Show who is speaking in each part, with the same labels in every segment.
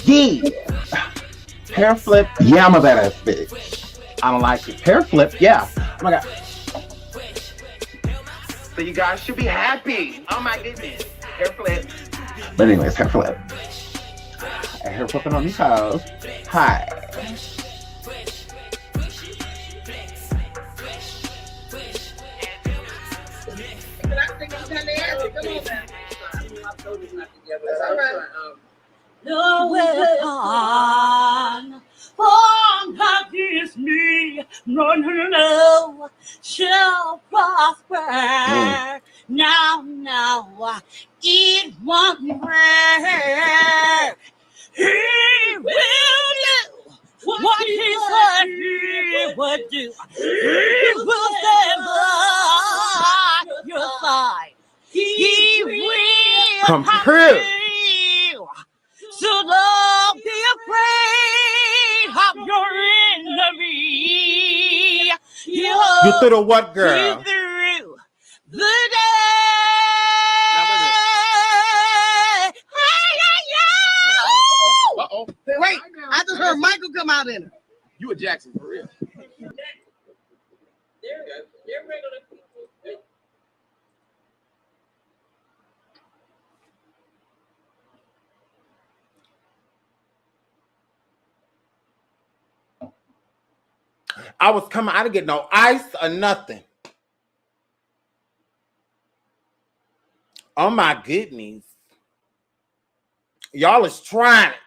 Speaker 1: Yeah. Hair flip. Yeah, I'm a badass bitch. I don't like it. Hair flip. Yeah. Oh my god. So you guys should be happy. Oh my goodness. Hair flip. But anyways, hair flip. Hair flipping on these hoes. Hi.
Speaker 2: No weapon formed against me, no, shall prosper. Now, it won't work. He will do what he said he would do. He will stand by your side. He will
Speaker 1: come through.
Speaker 2: So don't be afraid of your enemy.
Speaker 1: You through the what, girl?
Speaker 2: You through the day.
Speaker 3: Uh-oh. Wait, I just heard Michael come out in it. You a Jackson for real. They're regular people.
Speaker 1: I was coming, I didn't get no ice or nothing. Oh my goodness. Y'all is trying it.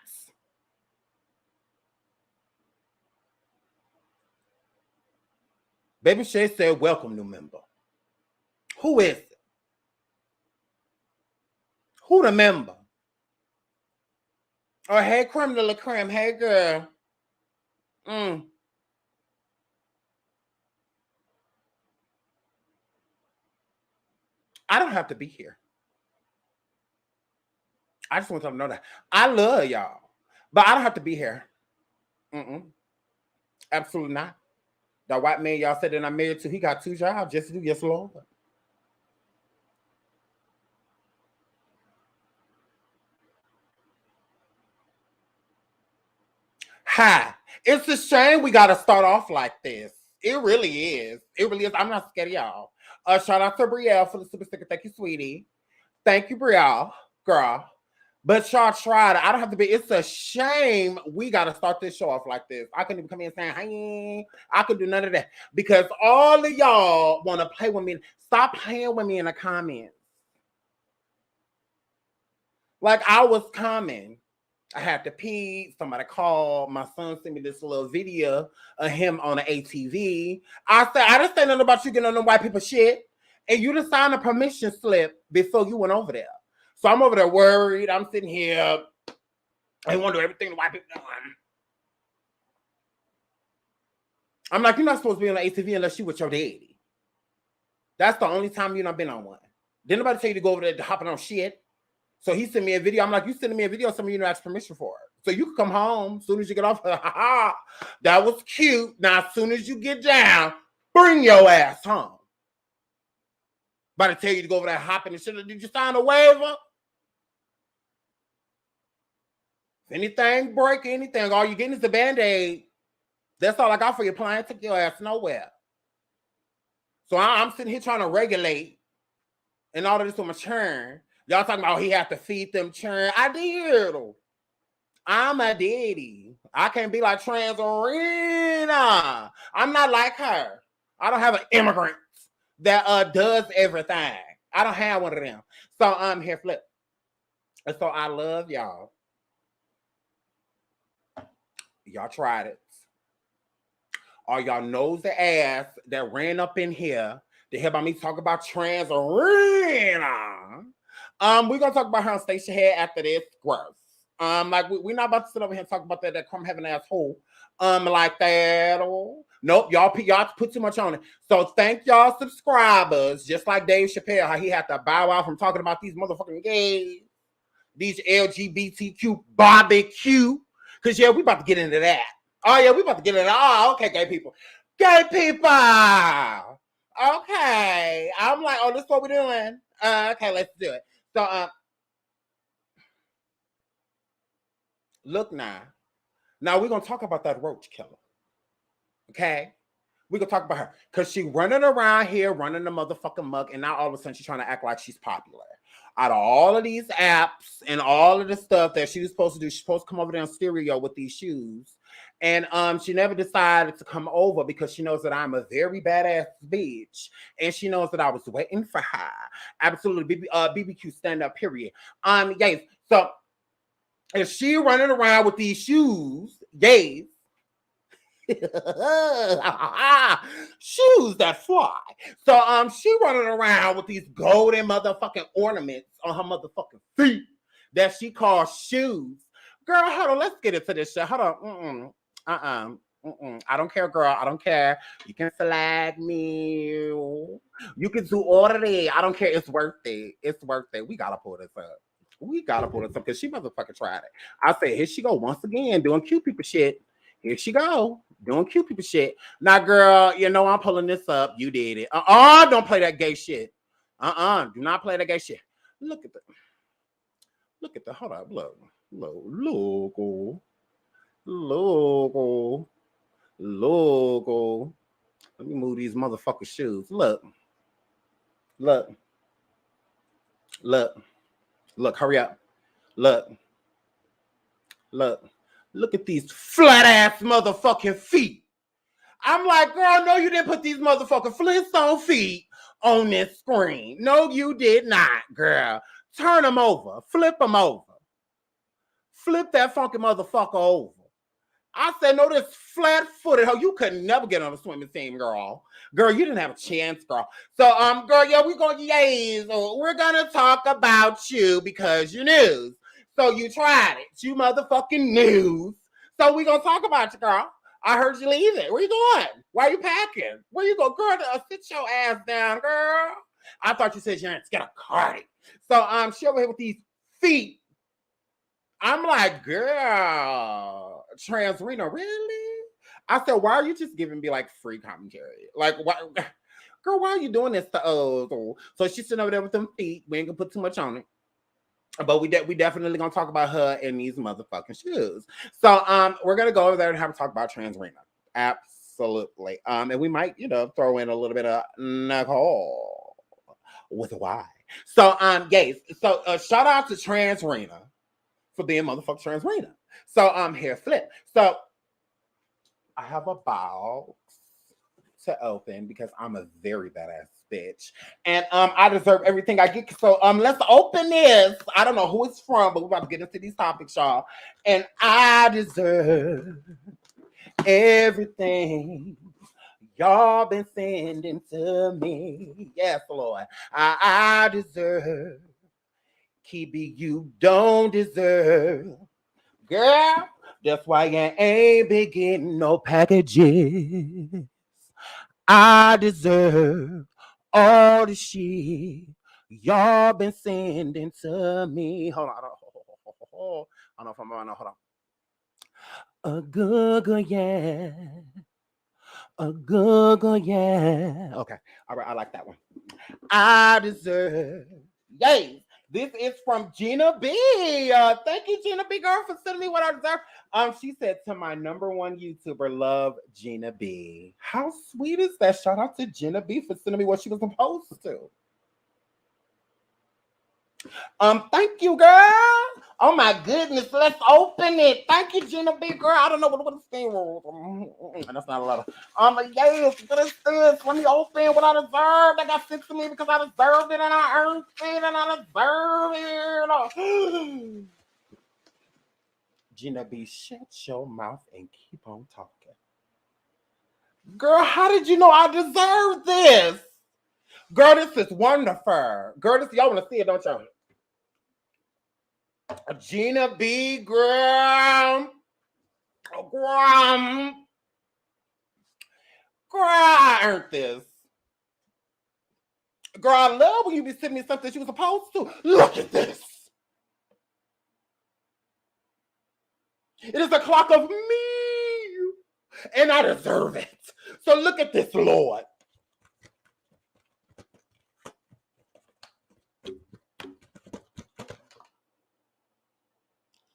Speaker 1: Baby Shay said, welcome, new member. Who is it? Who the member? Oh, hey, creme de la creme. Hey, girl. I don't have to be here. I just want them to know that. I love y'all. But I don't have to be here. Absolutely not. That white man y'all said that I'm married to, he got 2 jobs just to do. Yes, Lord. Hi. It's a shame we got to start off like this. It really is. It really is. I'm not scared of y'all. Shout out to Brielle for the super sticker. Thank you, sweetie. Thank you, Brielle, girl. But y'all tried. I don't have to be. It's a shame we got to start this show off like this. I couldn't even come in saying, hey, I could do none of that. Because all of y'all want to play with me. Stop playing with me in the comments. Like, I was coming. I had to pee. Somebody called. My son sent me this little video of him on an ATV. I said, I didn't say nothing about you getting on the white people shit. And you just signed a permission slip before you went over there. So I'm over there worried. I'm sitting here. I want to do everything the white people doing. I'm like, you're not supposed to be on an ATV unless you with your daddy. That's the only time you've not been on one. Didn't nobody tell you to go over there to hopping on shit. So he sent me a video. I'm like, you sending me a video, some of you don't ask permission for it. So you can come home as soon as you get off. That was cute. Now, as soon as you get down, bring your ass home. About to tell you to go over there hopping and shit. Did you sign a waiver? If anything break, anything, all you getting is the Band-Aid. That's all I got for you. Plan, took your ass nowhere. So I'm sitting here trying to regulate and all of this with my churn. Y'all talking about he have to feed them churn. I did. I'm a daddy. I can't be like Trans Arena. I'm not like her. I don't have an immigrant that does everything. I don't have one of them. So I'm here flip. And so I love y'all. Y'all tried it. All y'all nosy ass that ran up in here to hear about me talk about Trans Arena. We're gonna talk about her on Station Head after this. Gross. Like we're not about to sit over here and talk about that crumb having asshole. Like that. Nope, y'all put too much on it. So thank y'all subscribers, just like Dave Chappelle, how he had to bow out from talking about these motherfucking gays, these LGBTQ barbecue. Cause yeah, we about to get into that. Oh yeah, we about to get into that. Oh, okay, gay people. Gay people. Okay. I'm like, oh, this is what we're doing. Okay, let's do it. So Look now. Now we're gonna talk about that roach killer. Okay? We can talk about her. Cause she running around here, running the motherfucking mug, and now all of a sudden she's trying to act like she's popular. Out of all of these apps and all of the stuff that she was supposed to do, she's supposed to come over there on stereo with these shoes. And she never decided to come over because she knows that I'm a very badass bitch. And she knows that I was waiting for her. Absolutely. BBQ stand up, period. Yes. So if she running around with these shoes, yes, shoes that fly. So she running around with these golden motherfucking ornaments on her motherfucking feet that she calls shoes. Girl, hold on, let's get into this shit. Hold on. I don't care, girl. I don't care. You can flag me. You can do all of that. I don't care. It's worth it. It's worth it. We gotta pull this up. We gotta pull this up because she motherfucking tried it. I say, here she go once again doing cute people shit. Here she go doing cute people shit. Now, girl, you know I'm pulling this up. You did it. Don't play that gay shit. Do not play that gay shit. Look at the. Hold up. Logo. Let me move these motherfucking shoes. Look. Hurry up. Look at these flat ass motherfucking feet. I'm like, girl, no, you didn't put these motherfucking Flintstone feet on this screen. No, you did not, girl. Turn them over. Flip them over. Flip that funky motherfucker over. I said, no, this flat-footed hoe, you could never get on a swimming team, girl. Girl, you didn't have a chance, girl. So, girl, yeah, we're gonna talk about you because you knew. So you tried it. You motherfucking knew. So we gonna talk about you, girl. I heard you leaving. Where you going? Why are you packing? Where you go, girl? Sit your ass down, girl. I thought you said you had to get a cardi. So she over here with these feet. I'm like, girl, Transrena, really? I said, why are you just giving me like free commentary? Like, why, girl, why are you doing this to us? So she's sitting over there with them feet. We ain't gonna put too much on it. But we definitely gonna talk about her in these motherfucking shoes. So we're gonna go over there and have a talk about Transrena. Absolutely. And we might, throw in a little bit of Nicole with a Y. So guys, so shout out to Transrena for being motherfucking Transrena. So here flip. So I have a box to open because I'm a very badass bitch. And I deserve everything I get. So let's open this. I don't know who it's from, but we're about to get into these topics, y'all. And I deserve everything y'all been sending to me. Yes, Lord. I deserve. Kibi, you don't deserve. Girl, that's why you ain't been getting no packages. I deserve all the shit y'all been sending to me. Hold on. A good, yeah. A good, yeah. Okay, all right, I like that one. I deserve. Yay. This is from Gina B. Thank you, Gina B, girl, for sending me what I deserve. She said to my number one YouTuber, love Gina B. How sweet is that? Shout out to Gina B for sending me what she was supposed to. Thank you, girl. Oh my goodness, let's open it. Thank you, Gina B, girl. I don't know what the thing was. That's not a lot of. Yes, what is this? Let me open what I deserved. I got sent to me because I deserved it and I earned it and I deserve it. Gina B, shut your mouth and keep on talking. Girl, how did you know I deserve this? Girl, this is wonderful. Girl, y'all want to see it, don't y'all? Gina B, girl, I earned this. Girl, I love when you be sending me something you were supposed to. Look at this. It is a clock of me, and I deserve it. So look at this, Lord.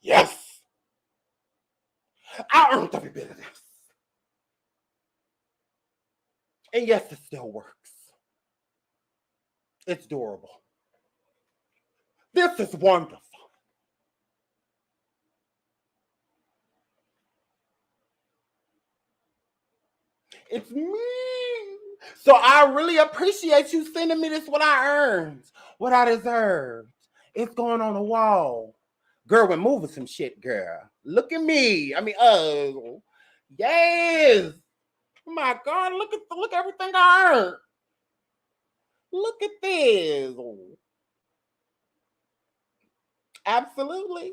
Speaker 1: Yes. I earned every bit of this. And yes, it still works. It's durable. This is wonderful. It's me. So I really appreciate you sending me this, what I earned, what I deserved. It's going on the wall. Girl, we're moving some shit, girl. Look at me. I mean, oh, yes. Oh my God, look everything I earned. Look at this. Absolutely.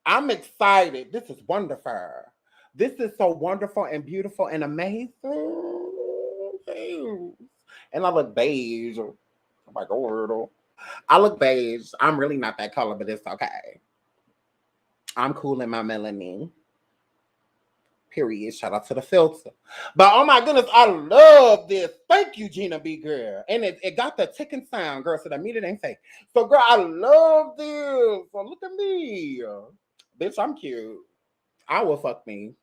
Speaker 1: I'm excited. This is wonderful. This is so wonderful and beautiful and amazing. And I look beige. Oh my God. I look beige. I'm really not that color, but it's okay. I'm cool in my melanin. Period. Shout out to the filter. But oh my goodness, I love this. Thank you, Gina B. Girl. And it got the ticking sound, girl. So that mean it ain't fake. So, girl, I love this. So look at me. Bitch, I'm cute. I will fuck me.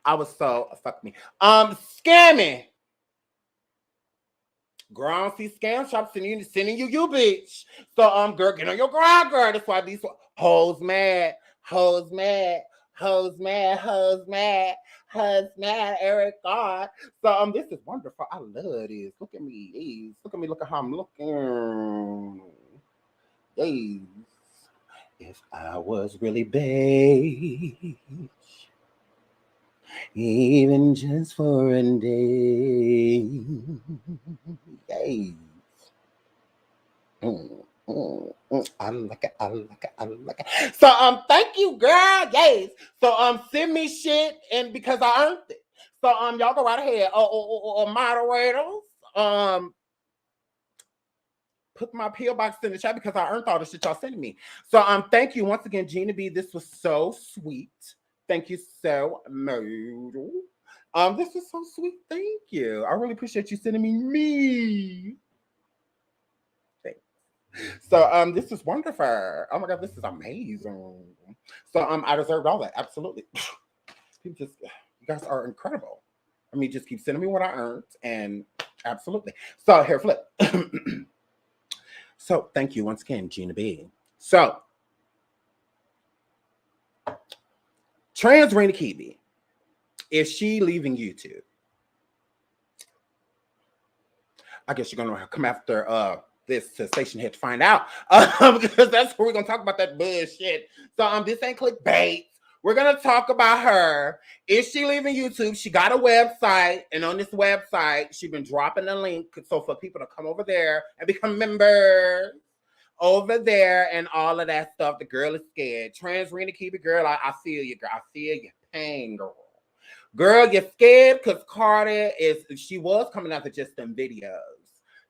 Speaker 1: I was so fuck me. Scamming. Girl, I don't see scam shops sending you, bitch. So, girl, get on your grind, girl. That's why these hoes mad, Eric God. So, this is wonderful. I love this. Look at me, these. Look at me, look at how I'm looking. These. If I was really beige, even just for a day. Yay. I like it. So thank you, girl. Yes. So send me shit, and because I earned it. So y'all go right ahead. Moderators. Put my PO box in the chat because I earned all the shit y'all sending me. So thank you once again, Gina B. This was so sweet. Thank you so much. This is so sweet. Thank you. I really appreciate you sending me. Thanks. So this is wonderful. Oh my God, this is amazing. So I deserved all that. Absolutely. You guys are incredible. I mean, just keep sending me what I earned, and absolutely. So here, flip. So thank you once again, Gina B. So Trans Rena Kibi, is she leaving YouTube? I guess you're gonna come after this station here to find out, because that's where we're gonna talk about that bullshit. So this ain't clickbait. We're gonna talk about her. Is she leaving YouTube? She got a website, and on this website, she's been dropping a link so for people to come over there and become members over there and all of that stuff. The girl is scared. Trans Rena Kibi, girl, I feel you, girl. I feel your pain, girl. Girl, you're scared because Carter she was coming after just them videos.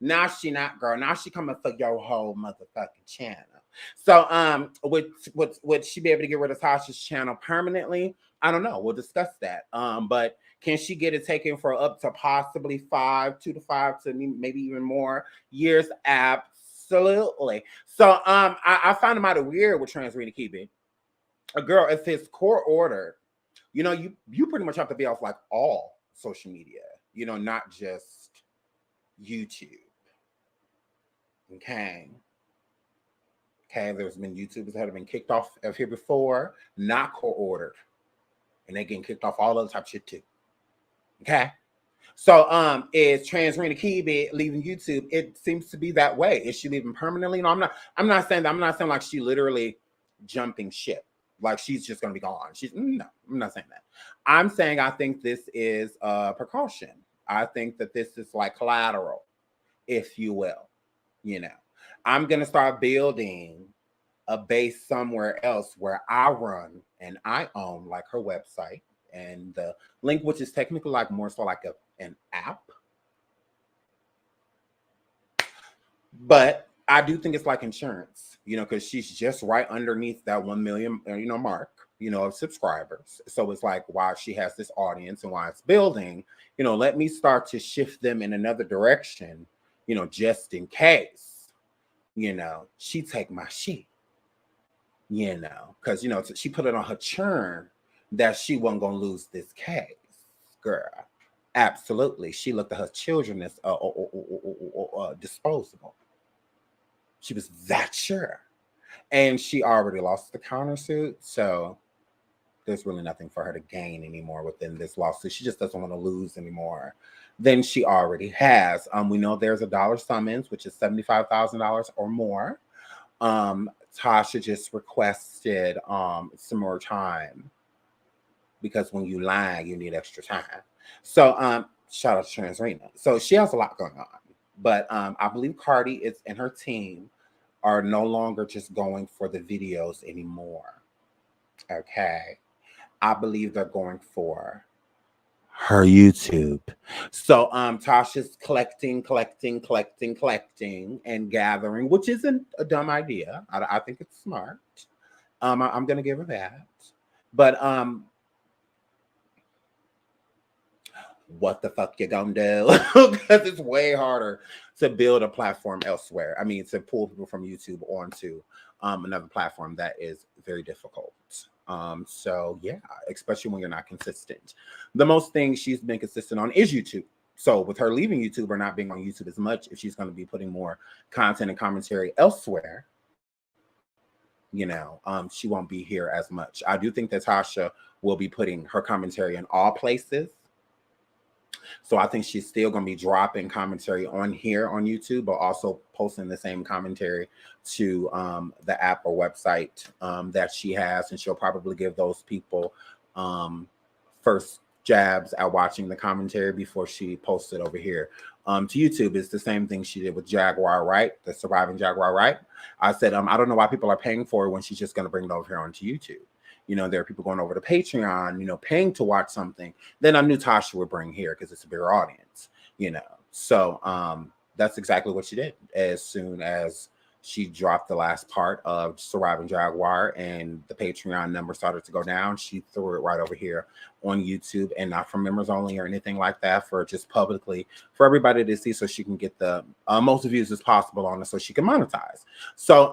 Speaker 1: Now she not, girl. Now she coming for your whole motherfucking channel. So would she be able to get rid of Tasha's channel permanently? I don't know. We'll discuss that. But can she get it taken for up to possibly 2 to 5 to maybe even more years? Absolutely. So I found it mighty weird with Trans Rena Kibi. A girl, it says court order. You know, you pretty much have to be off like all social media, you know, not just YouTube. Okay, there's been YouTubers that have been kicked off of here before, not court ordered. And they're getting kicked off all other type of shit too. Okay. So is Trans Rena Kibi leaving YouTube? It seems to be that way. Is she leaving permanently? No, I'm not saying that. I'm not saying like she literally jumping ship. Like she's just gonna be gone. No, I'm not saying that. I'm saying I think this is a precaution. I think that this is like collateral, if you will. You know, I'm gonna start building a base somewhere else where I run and I own like her website and the link, which is technically like more so like an app. But I do think it's like insurance, you know, because she's just right underneath that 1 million, mark, of subscribers. So it's like, while she has this audience and while it's building, let me start to shift them in another direction, just in case, she take my shit. you know, because, you know, she put it on her churn that she wasn't going to lose this case, girl. Absolutely. She looked at her children as disposable. She was that sure. And she already lost the countersuit. So there's really nothing for her to gain anymore within this lawsuit. She just doesn't want to lose anymore than she already has. We know there's a dollar summons, which is $75,000 or more. Tasha just requested some more time because when you lie, you need extra time. So shout out to Transrena. So she has a lot going on. But I believe Cardi is and her team are no longer just going for the videos anymore. Okay. I believe they're going for her YouTube. So Tasha's collecting and gathering, which isn't a dumb idea. I think it's smart. I'm gonna give her that. But what the fuck you gonna do? Because it's way harder to build a platform elsewhere. I mean, to pull people from YouTube onto another platform, that is very difficult. So yeah, especially when you're not consistent. The most thing she's been consistent on is YouTube. So with her leaving YouTube or not being on YouTube as much, if she's going to be putting more content and commentary elsewhere, you know, she won't be here as much. I do think that Tasha will be putting her commentary in all places. So I think she's still going to be dropping commentary on here on YouTube, but also posting the same commentary to the app or website that she has. And she'll probably give those people first jabs at watching the commentary before she posts it over here to YouTube. It's the same thing she did with Jaguar Wright, the surviving Jaguar Wright. I said, I don't know why people are paying for it when she's just going to bring it over here onto YouTube. You know, there are people going over to Patreon, you know, paying to watch something. Then I knew Tasha would bring here because it's a bigger audience, you know. So that's exactly what she did. As soon as she dropped the last part of Surviving Jaguar and the Patreon number started to go down, she threw it right over here on YouTube, and not for members only or anything like that, for just publicly for everybody to see, so she can get the most views as possible on it so she can monetize. So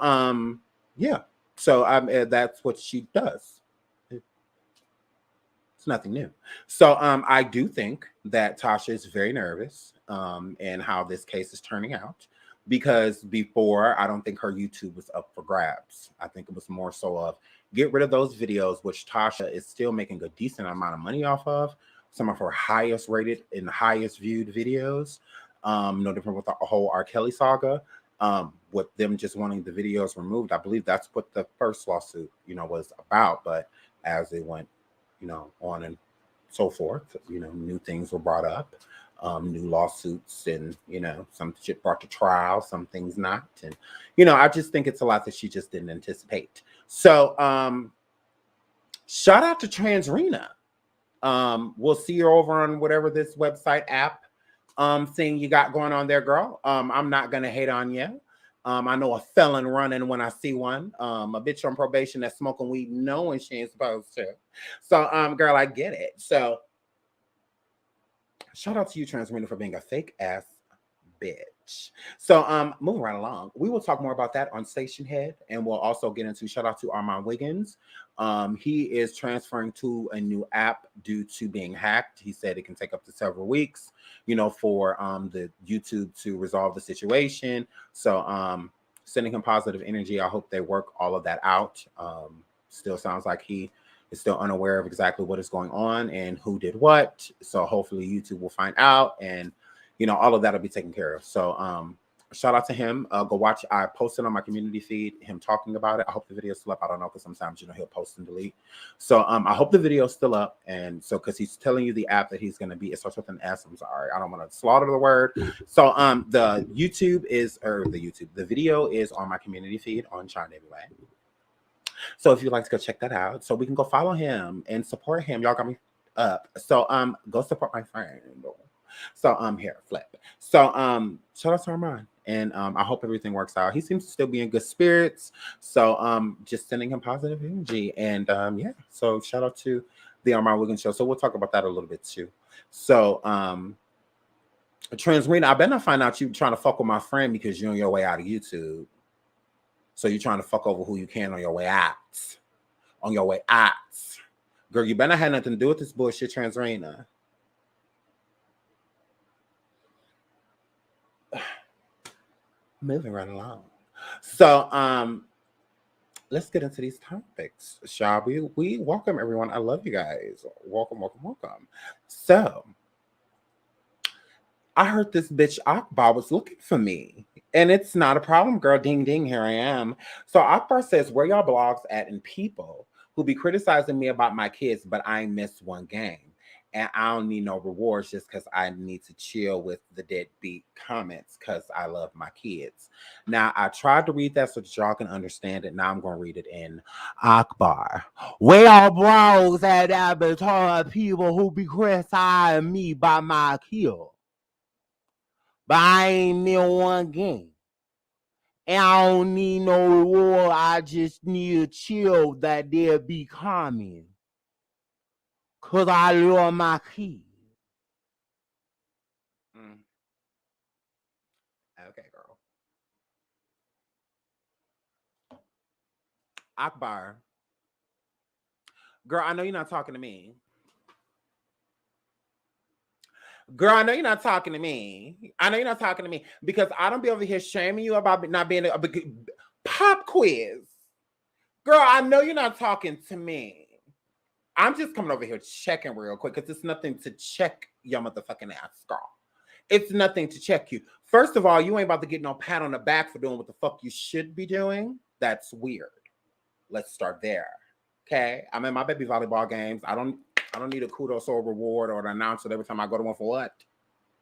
Speaker 1: yeah, so that's what she does. Nothing new. So I do think that Tasha is very nervous in how this case is turning out, because before, I don't think her YouTube was up for grabs. I think it was more so of get rid of those videos, which Tasha is still making a decent amount of money off of. Some of her highest rated and highest viewed videos. No different with the whole R. Kelly saga. With them just wanting the videos removed. I believe that's what the first lawsuit, you know, was about. But as it went, you know, on and so forth, you know, new things were brought up, new lawsuits, and, you know, some shit brought to trial, some things not. And, you know, I just think it's a lot that she just didn't anticipate. So shout out to Transrena. We'll see you over on whatever this website app thing you got going on there, girl. I'm not gonna hate on you. I know a felon running when I see one. A bitch on probation that's smoking weed knowing she ain't supposed to. So, girl, I get it. So, shout out to you, Transrena, for being a fake ass bitch. So, moving right along, we will talk more about that on Station Head, and we'll also get into shout out to Armand Wiggins. He is transferring to a new app due to being hacked. He said it can take up to several weeks, you know, for the YouTube to resolve the situation. So sending him positive energy. I hope they work all of that out. Still sounds like he is still unaware of exactly what is going on and who did what. So hopefully YouTube will find out, and, you know, all of that will be taken care of. So shout out to him. Go watch. I posted on my community feed him talking about it. I hope the video's still up. I don't know, because sometimes, you know, he'll post and delete. So I hope the video's still up. And so, because he's telling you the app that he's going to be, it starts with an S. I'm sorry, I don't want to slaughter the word. So the video is on my community feed on SeanDavieWay. So if you'd like to go check that out, so we can go follow him and support him. Y'all got me up. So go support my friend. So here, flip. So shout out to Armand. And I hope everything works out. He seems to still be in good spirits. So just sending him positive energy. And yeah, so shout out to the Armand Wiggins show. So we'll talk about that a little bit too. So Transrena, I better not find out you trying to fuck with my friend because you're on your way out of YouTube. So you're trying to fuck over who you can on your way out. On your way out. Girl, you better not have nothing to do with this bullshit transarena. Moving right along. So, let's get into these topics, shall we? We welcome everyone. I love you guys. Welcome, welcome, welcome. So, I heard this bitch Akbar was looking for me. And it's not a problem, girl. Ding, ding, here I am. So Akbar says, where y'all blogs at and people who be criticizing me about my kids, but I missed one game. And I don't need no rewards just because I need to chill with the deadbeat comments because I love my kids. Now, I tried to read that so that y'all can understand it. Now I'm going to read it in Akbar. Where y'all blogs at that be talking people who be criticizing me by my kids? But I ain't near one game. And I don't need no reward. I just need to chill that there be commenting. Because I love my kids. Okay, girl. Akbar. Girl, I know you're not talking to me. Girl, I know you're not talking to me. I know you're not talking to me because I don't be over here shaming you about not being a pop quiz. Girl, I know you're not talking to me. I'm just coming over here checking real quick because it's nothing to check your motherfucking ass, girl. It's nothing to check you. First of all, you ain't about to get no pat on the back for doing what the fuck you should be doing. That's weird. Let's start there. Okay? I'm in my baby volleyball games. I don't need a kudos or a reward or an announcement every time I go to one for what?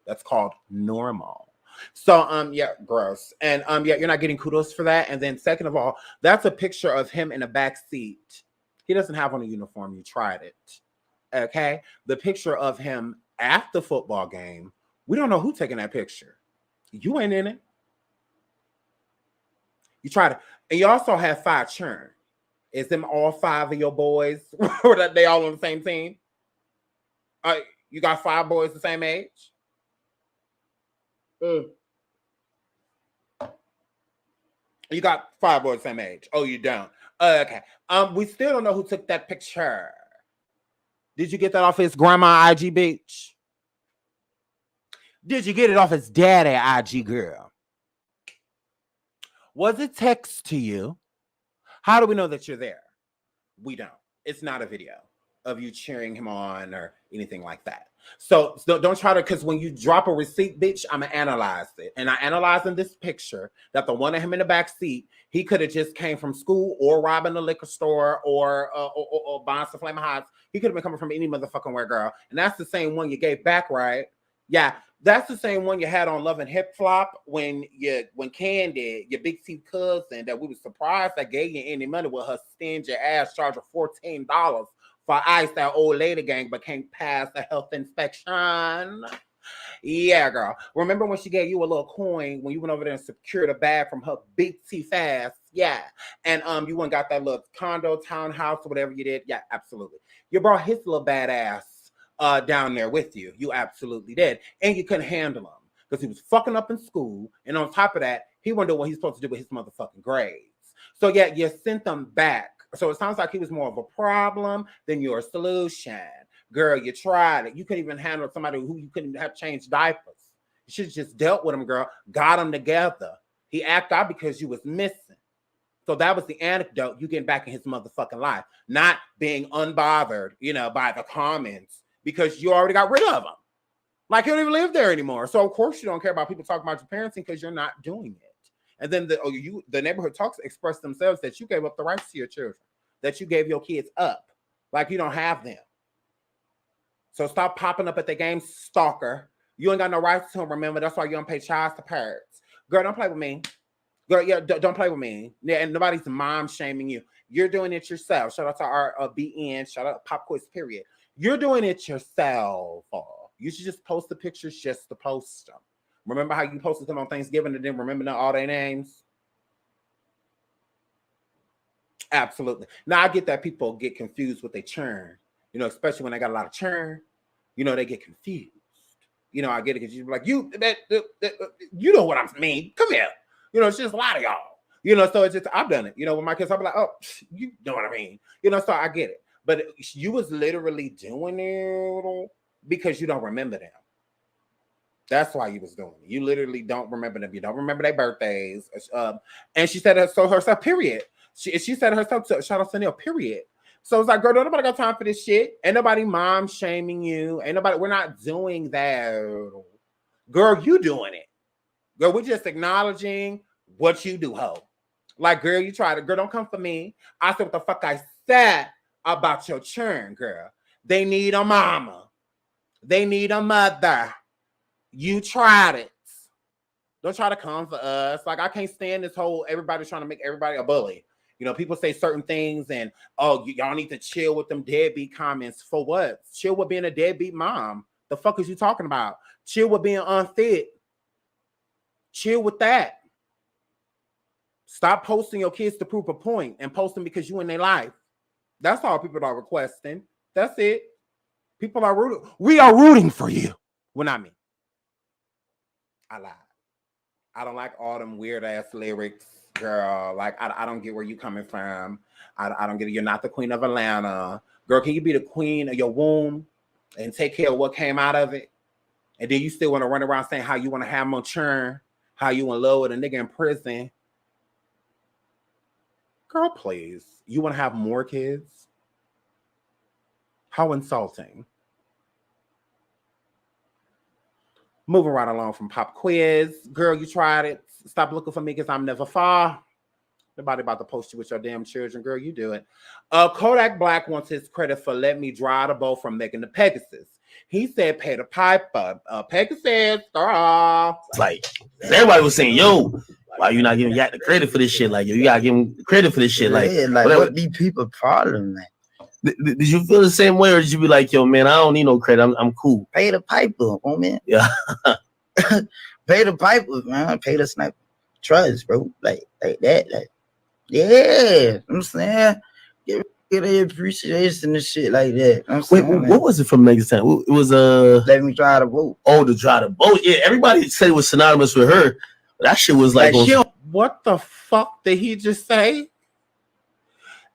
Speaker 1: That's called normal. So, yeah, gross. And, yeah, you're not getting kudos for that. And then second of all, that's a picture of him in a back seat. He doesn't have on a uniform. You tried it. Okay? The picture of him at the football game, we don't know who taking that picture. You ain't in it. You tried it. And you also have 5 churn. Is them all 5 of your boys? Or that they all on the same team? You got 5 boys the same age? You got 5 boys the same age. Oh, you don't. Okay. We still don't know who took that picture. Did you get that off his grandma IG bitch? Did you get it off his daddy IG girl? Was it text to you? How do we know that you're there? We don't. It's not a video of you cheering him on or anything like that. So don't try to, because when you drop a receipt, bitch, I'm going to analyze it. And I analyzed in this picture that the one of him in the back seat, he could have just came from school or robbing the liquor store or buying some Flamin' Hots. He could have been coming from any motherfucking where, girl. And that's the same one you gave back, right? Yeah, that's the same one you had on Love and Hip Flop when Candy, your big teeth cousin, that we were surprised that gave you any money with her stingy ass charge of $14 for ice, that old lady gang, but can't pass a health inspection. Yeah, girl. Remember when she gave you a little coin when you went over there and secured a bag from her big teeth ass? Yeah. And you went and got that little condo, townhouse, or whatever you did. Yeah, absolutely. You brought his little badass down there with you. You absolutely did. And you couldn't handle him because he was fucking up in school. And on top of that, he wondered what he's supposed to do with his motherfucking grades. So yeah, you sent them back. So it sounds like he was more of a problem than your solution. Girl, you tried it. You couldn't even handle somebody who you couldn't have changed diapers. You should have just dealt with him, girl. Got him together. He acted out because you was missing. So that was the anecdote you getting back in his motherfucking life. Not being unbothered, by the comments because you already got rid of him. Like, you don't even live there anymore. So, of course, you don't care about people talking about your parenting because you're not doing it. And then the neighborhood talks express themselves that you gave up the rights to your children, that you gave your kids up, like you don't have them. So stop popping up at the game, stalker. You ain't got no rights to them, remember? That's why you don't pay child support. Girl, don't play with me. Girl, yeah, don't play with me. Yeah, and nobody's mom shaming you. You're doing it yourself. Shout out to our BN. Shout out Pop Quiz, period. You're doing it yourself. You should just post the pictures just to post them. Remember how you posted them on Thanksgiving and didn't remember all their names? Absolutely. Now, I get that people get confused with their churn, especially when they got a lot of churn, they get confused. I get it because you're like, you know what I mean? Come here. It's just a lot of y'all. So it's just, I've done it. With my kids, I'll be like, oh, you know what I mean? So I get it. But you was literally doing it because you don't remember them. That's why you was doing it. You literally don't remember them. You don't remember their birthdays. And she said herself, period. She said herself, shout out to Neil, period. So it's like, girl, nobody got time for this shit. Ain't nobody mom shaming you. We're not doing that. Girl, you doing it. Girl, we're just acknowledging what you do, ho. Like, girl, you tried it. Girl, don't come for me. I said what the fuck I said about your churn, girl. They need a mama. They need a mother. You tried it. Don't try to come for us. Like, I can't stand this whole everybody trying to make everybody a bully. People say certain things and, y'all need to chill with them deadbeat comments. For what? Chill with being a deadbeat mom. The fuck is you talking about? Chill with being unfit. Chill with that. Stop posting your kids to prove a point and post them because you in their life. That's all people are requesting. That's it. People are rooting. We are rooting for you. Well, not me. I lied. I don't like all them weird ass lyrics, girl. Like, I don't get where you coming from. I don't get it. You're not the queen of Atlanta. Girl, can you be the queen of your womb and take care of what came out of it? And then you still want to run around saying how you want to have more churn, how you in love with a nigga in prison. Girl, please. You want to have more kids? How insulting. Moving right along from pop quiz. Girl, you tried it. Stop looking for me because I'm never far. Nobody about to post you with your damn children. Girl, you do it. Kodak Black wants his credit for Let Me Drive the Boat from Megan the Pegasus. He said, pay the piper. Pegasus, girl.
Speaker 4: Like, everybody was saying, yo, why you not giving Yak the credit for this shit? Like, yo, you gotta give him credit for this shit. Like,
Speaker 5: what be people problem, man?
Speaker 4: Did you feel the same way, or did you be like, yo, man, I don't need no credit. I'm cool.
Speaker 5: Pay the piper, man.
Speaker 4: Yeah.
Speaker 5: Pay the piper, man. Pay the sniper. Trust, bro. Like that. Like, yeah. I'm saying, get a appreciation and shit like that.
Speaker 4: Wait, what was it from Megan's time? It was
Speaker 5: Let Me Drive the Boat.
Speaker 4: Oh, to drive the boat. Yeah, everybody said it was synonymous with her. But that shit was like
Speaker 1: what the fuck did he just say?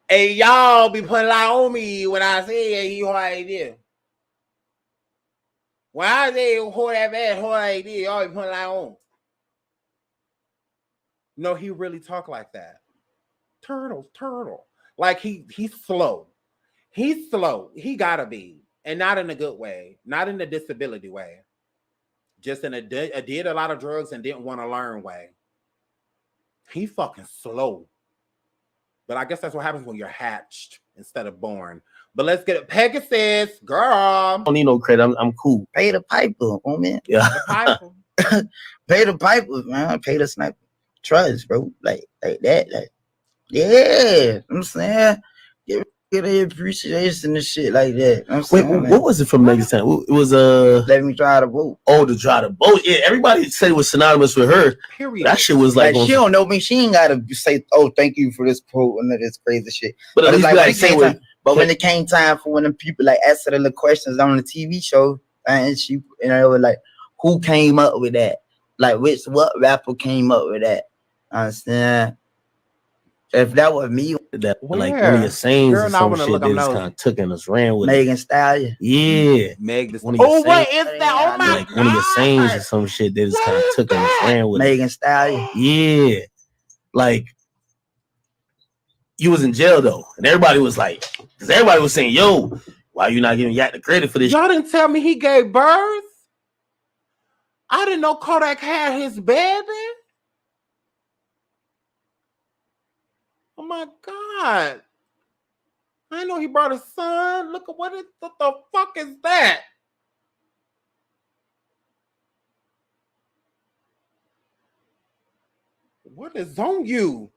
Speaker 1: Hey, y'all be putting light on me when I say you what I did. When I say hold that bad, what I did, y'all be putting light on. No, he really talk like that. Turtle. Like he's slow. He's slow. He gotta be. And not in a good way. Not in a disability way. Just in a did a lot of drugs and didn't want to learn way. He fucking slow. But I guess that's what happens when you're hatched instead of born. But let's get it. Pegasus, girl.
Speaker 4: I don't need no credit. I'm cool.
Speaker 5: Pay the piper, man.
Speaker 4: Yeah.
Speaker 5: Pay the piper, man. Pay the sniper. Trust, bro. Like that. Like, yeah. I'm saying, get a appreciation and shit like that.
Speaker 4: Wait, what was it from Megan's time? It was
Speaker 5: Let Me Drive the Boat.
Speaker 4: Oh, to drive the boat. Yeah, everybody said it was synonymous with her.
Speaker 1: Period.
Speaker 4: That shit was like
Speaker 5: she don't know me. She ain't gotta say, "Oh, thank you for this quote and this crazy shit."
Speaker 4: But at least
Speaker 5: when it came time for when the people like asked her the questions on the TV show, and she, it was like, who came up with that? Like, what rapper came up with that? Understand? If that was me,
Speaker 4: that like one of your sayings or some shit that just kind of took and just ran with
Speaker 5: Megan Stallion.
Speaker 4: Yeah.
Speaker 1: Meg.
Speaker 4: Oh,
Speaker 1: what is that? Oh my
Speaker 4: like God. One of your sayings or some shit that just kind of took and just ran with
Speaker 5: Megan Stallion.
Speaker 4: Yeah. Like, you was in jail though, and everybody was like, because everybody was saying, yo, why you not giving Yak the credit for this?
Speaker 1: Y'all didn't tell me he gave birth. I didn't know Kodak had his baby. Oh my God. I know he brought a son. Look at what the fuck is that? What is on you?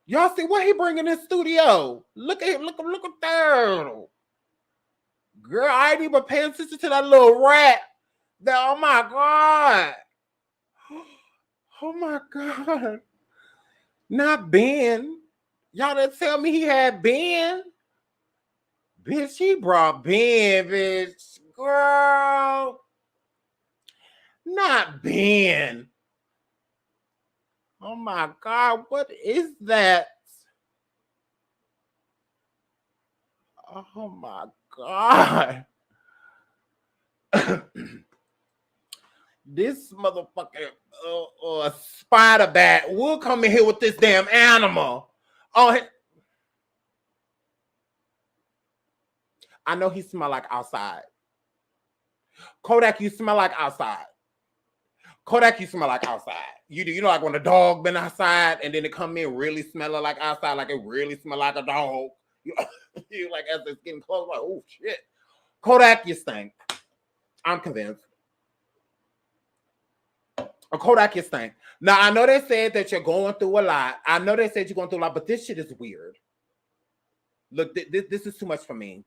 Speaker 1: Y'all see what he bringing in the studio? Look at that. Girl, I ain't even paying attention to that little rat. Oh my God. Oh my God. Not Ben. Y'all didn't tell me he had Ben. Bitch, he brought Ben, bitch. Girl. Not Ben. Oh my God, what is that? Oh my God. This motherfucking spider bat will come in here with this damn animal. Oh, I know he smell like outside. Kodak, you smell like outside. Kodak, you smell like outside. You know, like when a dog been outside and then it come in really smelling like outside, like it really smell like a dog. You like as it's getting close, like, oh shit. Kodak, you stink. I'm convinced. Kodak, you stink. Now I know they said that you're going through a lot. I know they said you're going through a lot, but this shit is weird. Look, this is too much for me.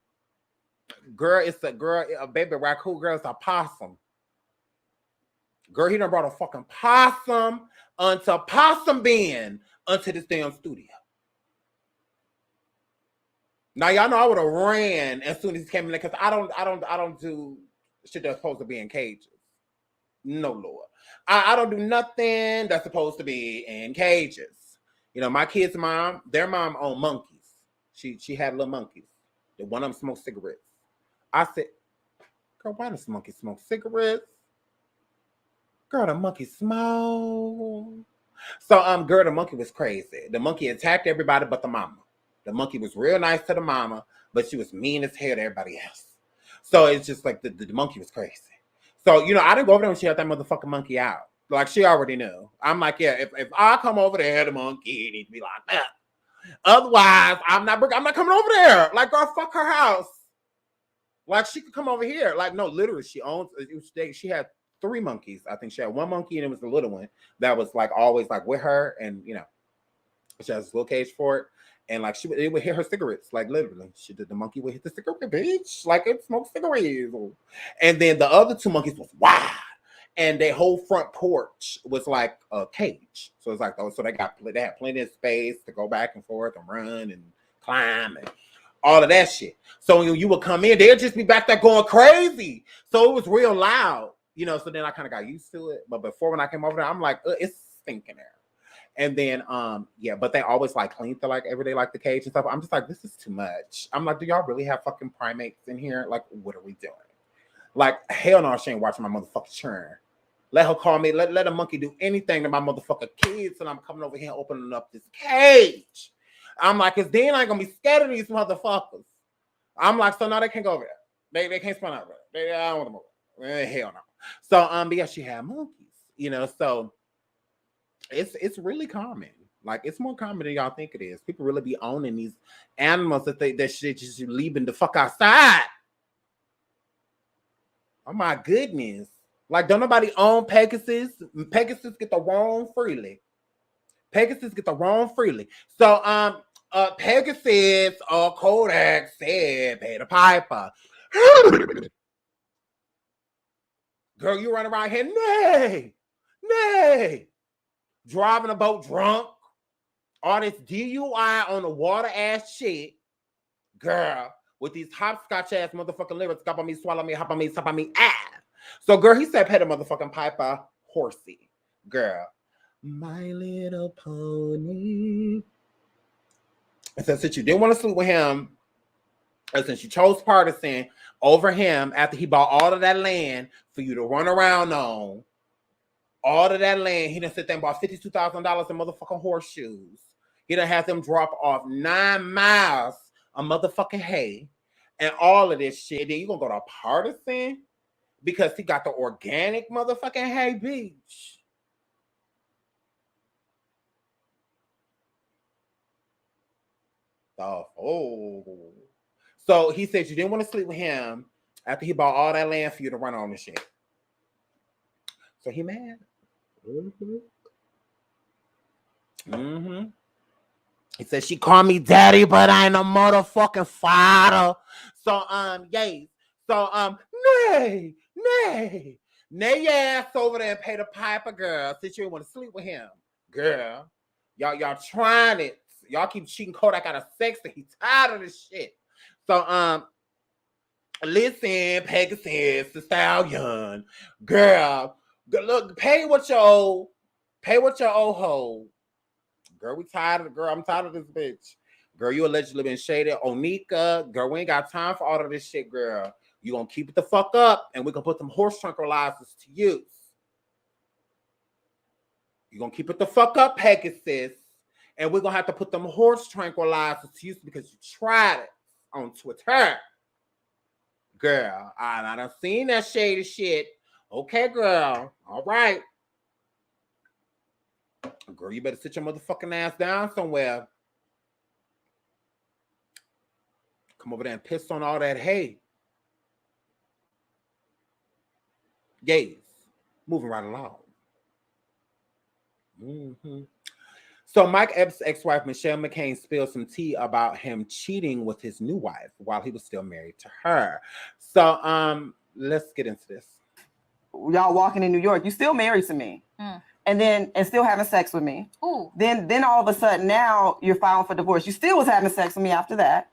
Speaker 1: Girl, it's a baby raccoon. Girl, it's a possum. Girl, he done brought a fucking possum onto possum bin onto this damn studio. Now y'all know I would have ran as soon as he came in there because I don't do shit that's supposed to be in cages. No, Lord. I don't do nothing that's supposed to be in cages. You know, my kids' mom, their mom owned monkeys. She had little monkeys. One of them smoked cigarettes. I said, girl, why does monkey smoke cigarettes? Girl, the monkey smoke. So, girl, the monkey was crazy. The monkey attacked everybody but the mama. The monkey was real nice to the mama, but she was mean as hell to everybody else. So it's just like the monkey was crazy. So, you know, I didn't go over there when she had that motherfucking monkey out. Like, she already knew. I'm like, yeah, if I come over there, the monkey needs to be locked up. Otherwise, I'm not coming over there. Like, girl, fuck her house. Like, she could come over here. Like, no, literally, she had 3 monkeys. I think she had 1 monkey, and it was the little one that was, like, always, like, with her. And, you know, she has a little cage for it. And, like, it would hit her cigarettes. Like, literally. The monkey would hit the cigarette, bitch. Like, it smoked cigarettes. And then the other 2 monkeys was wild. And their whole front porch was like a cage. So it's like, so they had plenty of space to go back and forth and run and climb and all of that shit. So when you would come in, they'd just be back there going crazy. So it was real loud, you know. So then I kind of got used to it. But before, when I came over there, I'm like, it's stinking there. And then, yeah, but they always like clean the like every day, like the cage and stuff. I'm just like, this is too much. I'm like, do y'all really have fucking primates in here? Like, what are we doing? Like, hell no, she ain't watching my motherfucking churn. Let her call me. Let a monkey do anything to my motherfucking kids, and I'm coming over here opening up this cage. I'm like, cause then I ain't gonna be scared of these motherfuckers. I'm like, so now they can't go over there. They can't spawn out there. I don't want to move. Hell no. So but yeah, she had monkeys, you know. So it's really common. Like, it's more common than y'all think it is. People really be owning these animals that shit just leaving the fuck outside. Oh my goodness. Like, don't nobody own Pegasus? Pegasus get the wrong freely. Pegasus get the wrong freely. So, Pegasus or Kodak said, pay the piper. Girl, you run around here, nay. Driving a boat drunk. All this DUI on the water ass shit. Girl, with these hopscotch ass motherfucking lyrics, stop on me, swallow me, hop on me, stop on me, ah. So, girl, he said, pay the motherfucking piper, horsey. Girl, my little pony. And so, since you didn't want to sleep with him, and since you chose partisan over him after he bought all of that land for you to run around on, all of that land, he done sit there and bought $52,000 in motherfucking horseshoes. He done had them drop off 9 miles of motherfucking hay and all of this shit. Then you gonna go to partisan? Because he got the organic motherfucking hay, beach. Oh. So he said you didn't want to sleep with him after he bought all that land for you to run on and shit. So he mad. Mm-hmm. He said she called me daddy, but I ain't a motherfucking father. So, yay. So, nay your ass over there and pay the piper, girl, since you didn't want to sleep with him. Girl, y'all trying it. Y'all keep cheating Kodak out of sex and he's tired of this shit. So, listen, Pegasus, the stallion. Girl, look, pay what your Pay what your old hoe. Girl, we tired of the girl. I'm tired of this bitch. Girl, you allegedly been shaded. Onika, girl, we ain't got time for all of this shit, girl. You gonna keep it the fuck up, and we gonna put them horse tranquilizers to use. You gonna keep it the fuck up, Pegasus, and we're gonna have to put them horse tranquilizers to use because you tried it on Twitter. Girl, I done seen that shady shit. Okay, girl. All right. Girl, you better sit your motherfucking ass down somewhere. Come over there and piss on all that hay. Gays. Moving right along. So Mike Epps' ex-wife, Michelle McCain, spilled some tea about him cheating with his new wife while he was still married to her. So let's get into this.
Speaker 6: Y'all walking in New York, you still married to me. And still having sex with me. Ooh. Then all of a sudden now you're filing for divorce. You still was having sex with me after that.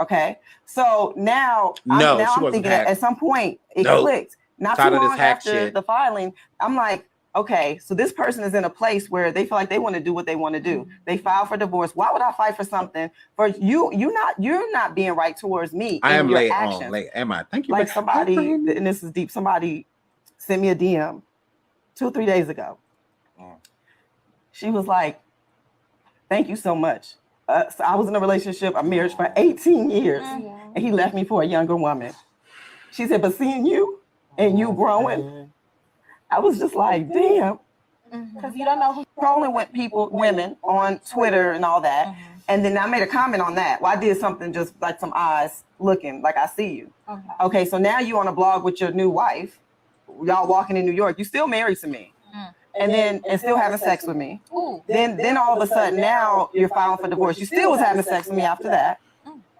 Speaker 6: Okay. So now I'm thinking that at some point it clicked. Not too long after the filing, I'm like, okay, so this person is in a place where they feel like they want to do what they want to do. They file for divorce. Why would I fight for something for you? You're not being right towards me.
Speaker 1: I am late on. Late. Am I? Thank you.
Speaker 6: Like somebody, and this is deep. Somebody sent me a DM 2-3 days ago. She was like, "Thank you so much." So I was in a relationship, a marriage for 18 years, and he left me for a younger woman. She said, "But seeing you and you growing." I was just like, damn, because you don't know who's trolling with women on Twitter and all that. And then I made a comment on that. Well, I did something just like some eyes looking like I see you. Okay, so now you on a blog with your new wife. Y'all walking in New York. You still married to me. And still having sex with me. Then all of a sudden now you're filing for divorce. You still was having sex with me after that.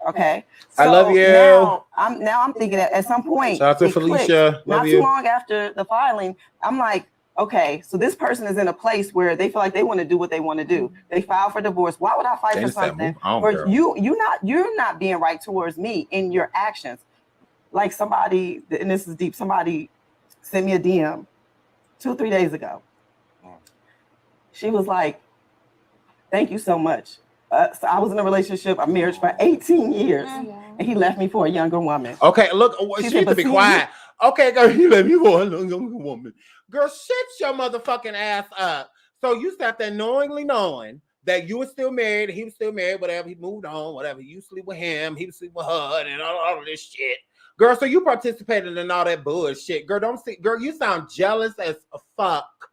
Speaker 6: Okay. So
Speaker 1: I love you.
Speaker 6: Now I'm thinking that at some point.
Speaker 1: Shout out to Felicia.
Speaker 6: Not too long after the filing, I'm like, okay, so this person is in a place where they feel like they want to do what they want to do. They file for divorce. Why would I fight for something? You're not being right towards me in your actions. Like somebody, and this is deep, somebody sent me a DM 2-3 days ago. She was like, "Thank you so much." So I was in a relationship, a marriage for 18 years, and he left me for a younger woman.
Speaker 1: Okay, look, she needs to be quiet. Okay, girl, he left me for a younger woman. Girl, shut your motherfucking ass up. So you sat there knowingly knowing that you were still married, he was still married, whatever, he moved on, whatever. You sleep with him, he was sleep with her, and all of this shit. Girl, so you participated in all that bullshit. Girl, girl, you sound jealous as a fuck.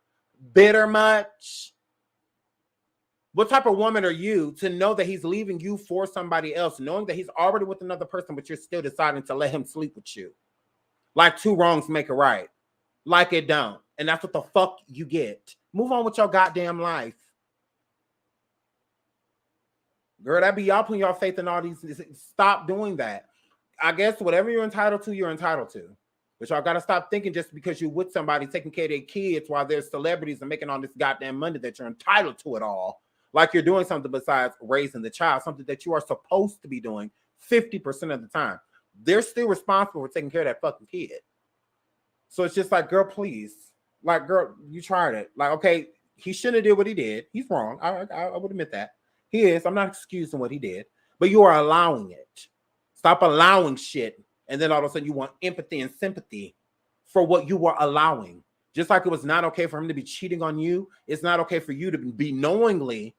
Speaker 1: Bitter much. What type of woman are you to know that he's leaving you for somebody else, knowing that he's already with another person, but you're still deciding to let him sleep with you? Like two wrongs make a right. Like it don't. And that's what the fuck you get. Move on with your goddamn life. Girl, that be y'all putting your faith in all these. Stop doing that. I guess whatever you're entitled to, you're entitled to. But y'all got to stop thinking just because you're with somebody taking care of their kids while they're celebrities and making all this goddamn money that you're entitled to it all. Like you're doing something besides raising the child, something that you are supposed to be doing 50% of the time. They're still responsible for taking care of that fucking kid. So it's just like, girl, please. Like, girl, you tried it. Like, okay, he shouldn't have did what he did. He's wrong. I would admit that. He is. I'm not excusing what he did. But you are allowing it. Stop allowing shit. And then all of a sudden you want empathy and sympathy for what you were allowing. Just like it was not okay for him to be cheating on you, it's not okay for you to be knowing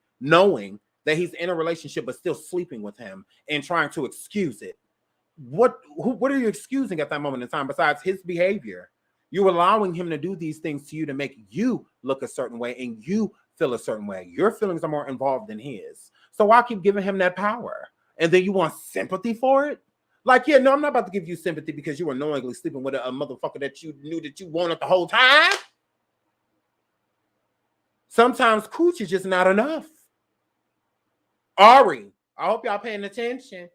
Speaker 1: that he's in a relationship but still sleeping with him and trying to excuse it. What are you excusing at that moment in time besides his behavior? You're allowing him to do these things to you to make you look a certain way and you feel a certain way. Your feelings are more involved than his. So why keep giving him that power? And then you want sympathy for it? Like, yeah, no, I'm not about to give you sympathy because you were knowingly sleeping with a motherfucker that you knew that you wanted the whole time. Sometimes coochie is just not enough. Ari, I hope y'all paying attention.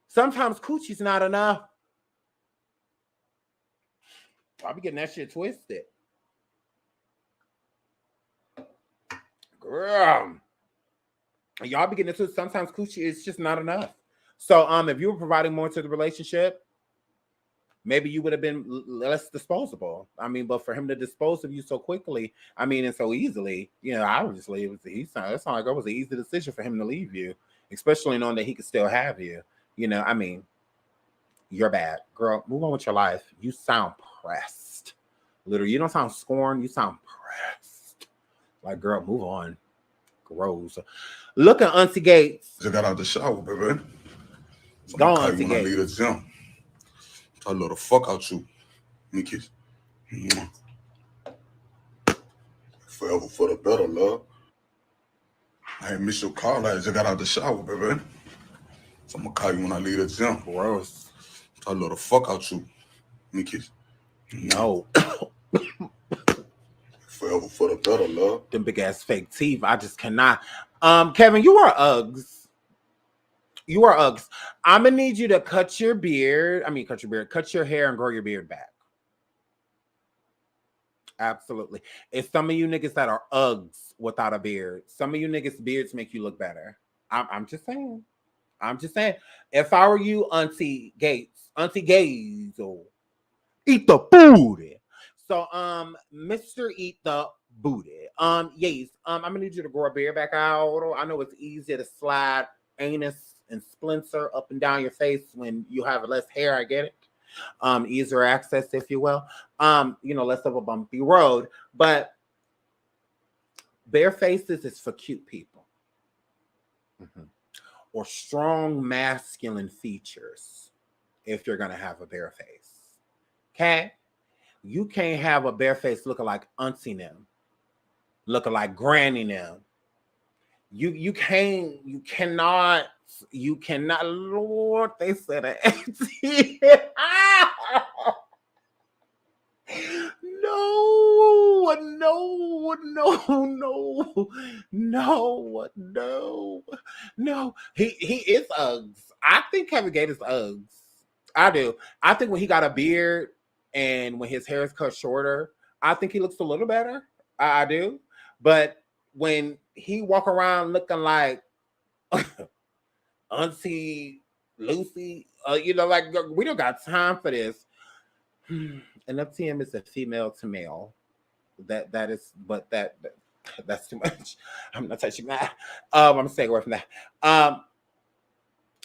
Speaker 1: Sometimes coochie's not enough. I'll be getting that shit twisted. Girl. Y'all be getting into it. Sometimes coochie is just not enough. So if you were providing more to the relationship, maybe you would have been less disposable. I mean, but for him to dispose of you so quickly, I mean, and so easily, you know, obviously it sounded like it was an easy decision for him to leave you, especially knowing that he could still have you. You know, I mean, you're bad, girl. Move on with your life. You sound pressed. Literally, you don't sound scorned. You sound pressed. Like, girl, move on. Gross. Look at Auntie Gates.
Speaker 7: Just got out the shower, baby.
Speaker 1: Go on,
Speaker 7: when
Speaker 1: Auntie
Speaker 7: I
Speaker 1: Gates.
Speaker 7: leave the gym. I love the fuck out you. Me kiss. Forever for the better, love. I ain't miss your call. I just got out the shower, baby. So I'm gonna call you when I leave the gym.
Speaker 1: Gross.
Speaker 7: I love the fuck out you. Me kiss.
Speaker 1: No.
Speaker 7: Forever for the better, love.
Speaker 1: Them big ass fake teeth. I just cannot. Kevin, you are Uggs. You are Uggs. I'm gonna need you to cut your beard. I mean, cut your beard. Cut your hair and grow your beard back. Absolutely. It's some of you niggas that are Uggs without a beard. Some of you niggas' beards make you look better. I'm just saying. I'm just saying. If I were you, Auntie Gates, oh, eat the booty. So, Mr. Eat the Booty. Yes. I'm gonna need you to grow a beard back out. I know it's easier to slide anus and splinter up and down your face when you have less hair. I get it. Easier access, if you will. You know, less of a bumpy road. But bare faces is for cute people. Mm-hmm. Or strong masculine features if you're gonna have a bare face. Okay? You can't have a bare face looking like Auntie them, looking like Granny them. You cannot, Lord, they said it. No. He is Uggs. I think Kevin Gates is Uggs. I do. I think when he got a beard and when his hair is cut shorter, I think he looks a little better. I do. But when he walk around looking like Auntie Lucy, you know, like, we don't got time for this. And FTM is a female to male. That's too much. I'm not touching that. I'm gonna stay away from that.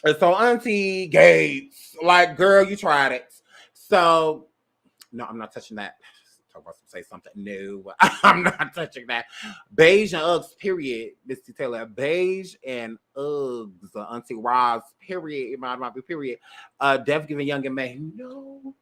Speaker 1: And so Auntie Gates, like, girl, you tried it. So no, I'm not touching that. Talk about say something. No, I'm not touching that. Beige and Uggs, period. Misty Taylor, beige and Uggs. Auntie Roz, period. Period. Deaf giving young and May. No.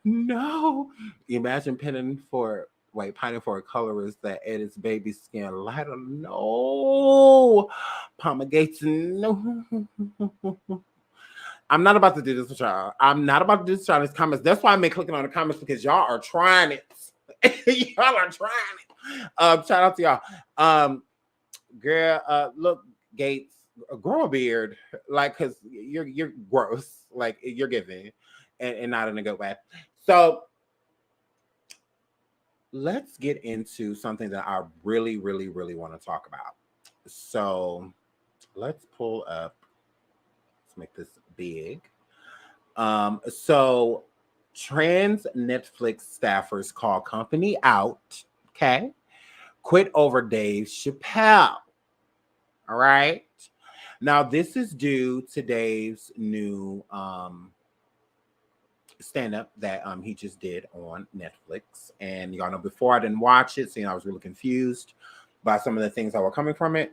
Speaker 1: No. Imagine pining for a colorist that edits baby skin lighter. No. Palmer Gates, no. I'm not about to do this with y'all. I'm not about to do this with y'all in these comments. That's why I'm clicking on the comments, because y'all are trying it. Y'all are trying it. Shout out to y'all. Girl, look, Gates, grow a beard, like, because you're gross, like, you're giving, and not in a good way. So let's get into something that I really, really, really want to talk about. So let's pull up. Let's make this big. So trans Netflix staffers call company out. Okay, quit over Dave Chappelle. All right. Now this is due to Dave's new stand-up that he just did on Netflix. And y'all know, before I didn't watch it, so I was really confused by some of the things that were coming from it.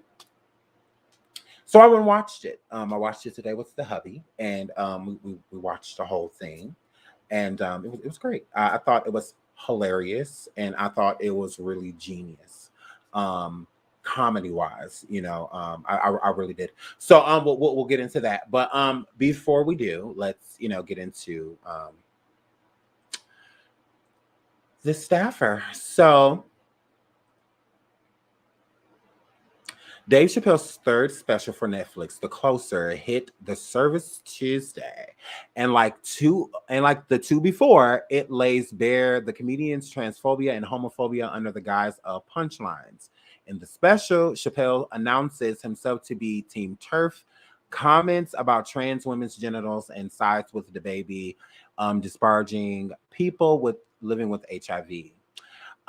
Speaker 1: So I went and watched it. I watched it today with the hubby, and we watched the whole thing, and it was great. I thought it was hilarious, and I thought it was really genius, comedy-wise. You know, I really did. So we'll get into that, but before we do, let's get into the staffer. So Dave Chappelle's third special for Netflix, The Closer, hit the service Tuesday. And like the two before, it lays bare the comedian's transphobia and homophobia under the guise of punchlines. In the special, Chappelle announces himself to be Team TERF, comments about trans women's genitals, and sides with the baby, disparaging people living with HIV.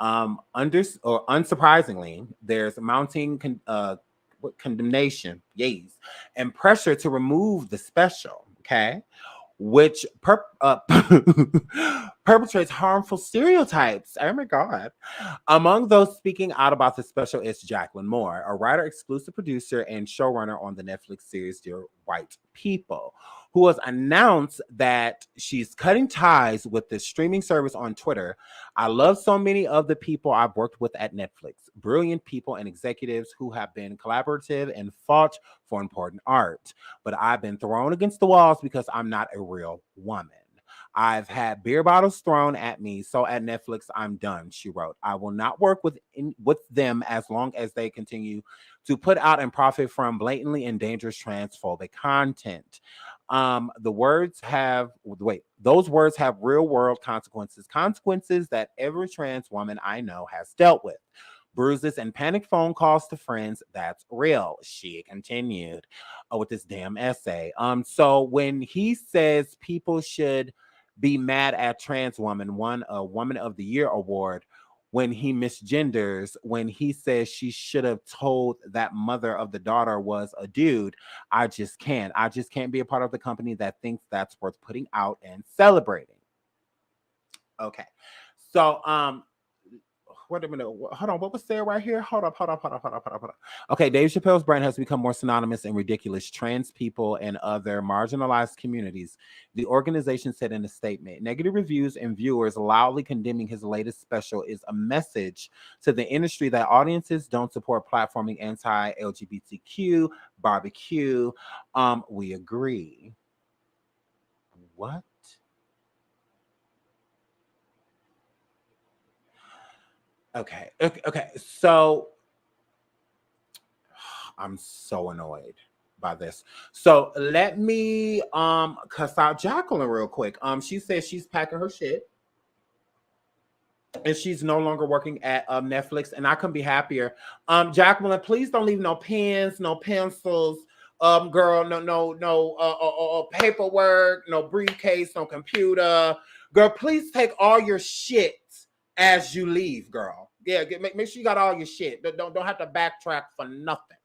Speaker 1: Unsurprisingly, there's mounting condemnation, and pressure to remove the special, okay, which perpetrates harmful stereotypes. Oh my God. Among those speaking out about the special is Jacqueline Moore, a writer, exclusive producer, and showrunner on the Netflix series Dear White People, who has announced that she's cutting ties with the streaming service on Twitter. I love so many of the people I've worked with at Netflix, brilliant people and executives who have been collaborative and fought for important art. But I've been thrown against the walls because I'm not a real woman. I've had beer bottles thrown at me, so at Netflix, I'm done, she wrote. I will not work with them as long as they continue to put out and profit from blatantly and dangerous transphobic content. Those words have real world consequences that every trans woman I know has dealt with. Bruises and panicked phone calls to friends, that's real, she continued with this damn essay. So when he says people should be mad at trans woman, won a Woman of the Year award, when he misgenders, when he says she should have told that mother of the daughter was a dude, I just can't be a part of the company that thinks that's worth putting out and celebrating. Okay. So, wait a minute. Hold on. What was there right here? Hold up. Okay. Dave Chappelle's brand has become more synonymous and ridiculous. Trans people and other marginalized communities, the organization said in a statement. Negative reviews and viewers loudly condemning his latest special is a message to the industry that audiences don't support platforming anti-LGBTQ barbecue. We agree. What? Okay. So I'm so annoyed by this. So let me cuss out Jacqueline real quick. She says she's packing her shit and she's no longer working at Netflix, and I couldn't be happier. Jacqueline, please don't leave no pens, no pencils, girl, no paperwork, no briefcase, no computer. Girl, please take all your shit as you leave, girl. Yeah, make sure you got all your shit. Don't have to backtrack for nothing.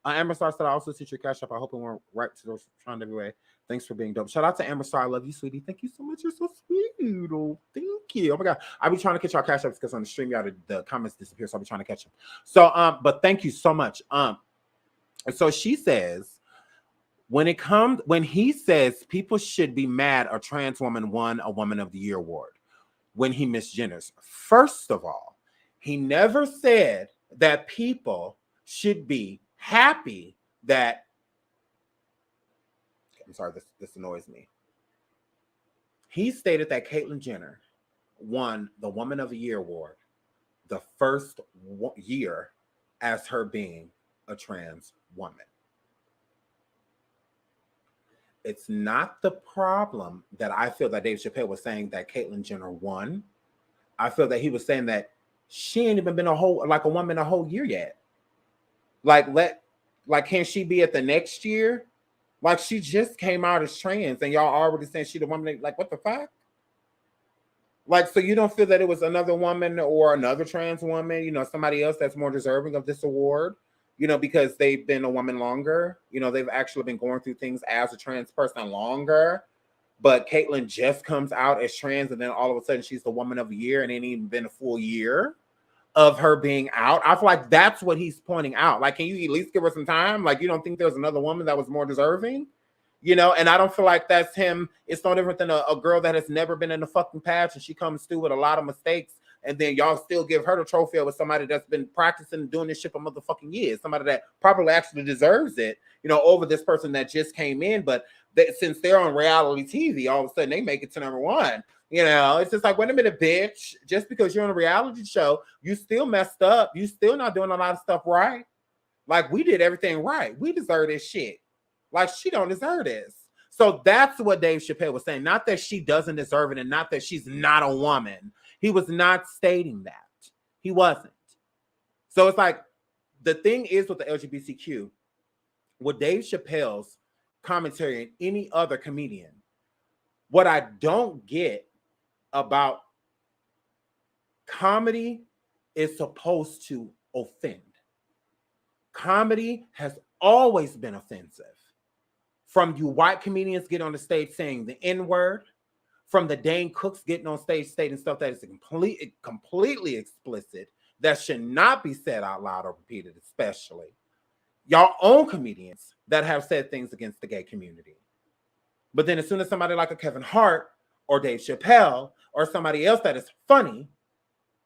Speaker 1: Amber Star said, I also see your cash up. I hope it went right to those SeanDavieWay. Thanks for being dope. Shout out to Amber Star. I love you, sweetie. Thank you so much. You're so sweet. Oh, thank you. Oh my God. I'll be trying to catch our cash ups because on the stream, the comments disappear. So I'll be trying to catch them. So, but thank you so much. So she says, when he says people should be mad a trans woman won a Woman of the Year award when he misgenders. First of all, he never said that people should be happy that, I'm sorry, this annoys me. He stated that Caitlyn Jenner won the Woman of the Year award the first year as her being a trans woman. It's not the problem that I feel that Dave Chappelle was saying that Caitlyn Jenner won. I feel that he was saying that she ain't even been a woman a whole year yet. Like, can she be at the next year? Like, she just came out as trans and y'all already saying she the woman. Like, what the fuck? Like, so you don't feel that it was another woman or another trans woman, somebody else that's more deserving of this award, because they've been a woman longer, they've actually been going through things as a trans person longer. But Caitlyn just comes out as trans and then all of a sudden she's the Woman of the Year and it ain't even been a full year of her being out. I feel like that's what he's pointing out. Like, can you at least give her some time? Like, you don't think there's another woman that was more deserving? And I don't feel like that's him. It's no different than a girl that has never been in the fucking patch and she comes through with a lot of mistakes and then y'all still give her the trophy with somebody that's been practicing doing this shit for motherfucking years. Somebody that probably actually deserves it, over this person that just came in. But since they're on reality TV, all of a sudden they make it to number one. It's just like, wait a minute, bitch. Just because you're on a reality show, you still messed up. You still not doing a lot of stuff right. Like, we did everything right. We deserve this shit. Like, she don't deserve this. So that's what Dave Chappelle was saying. Not that she doesn't deserve it and not that she's not a woman. He was not stating that. He wasn't. So it's like, the thing is with the LGBTQ, with Dave Chappelle's commentary and any other comedian, what I don't get about comedy is supposed to offend. Comedy has always been offensive. From you white comedians getting on the stage saying the N-word, from the Dane Cooks getting on stage stating stuff that is completely explicit, that should not be said out loud or repeated, especially. Y'all own comedians that have said things against the gay community. But then as soon as somebody like a Kevin Hart or Dave Chappelle or somebody else that is funny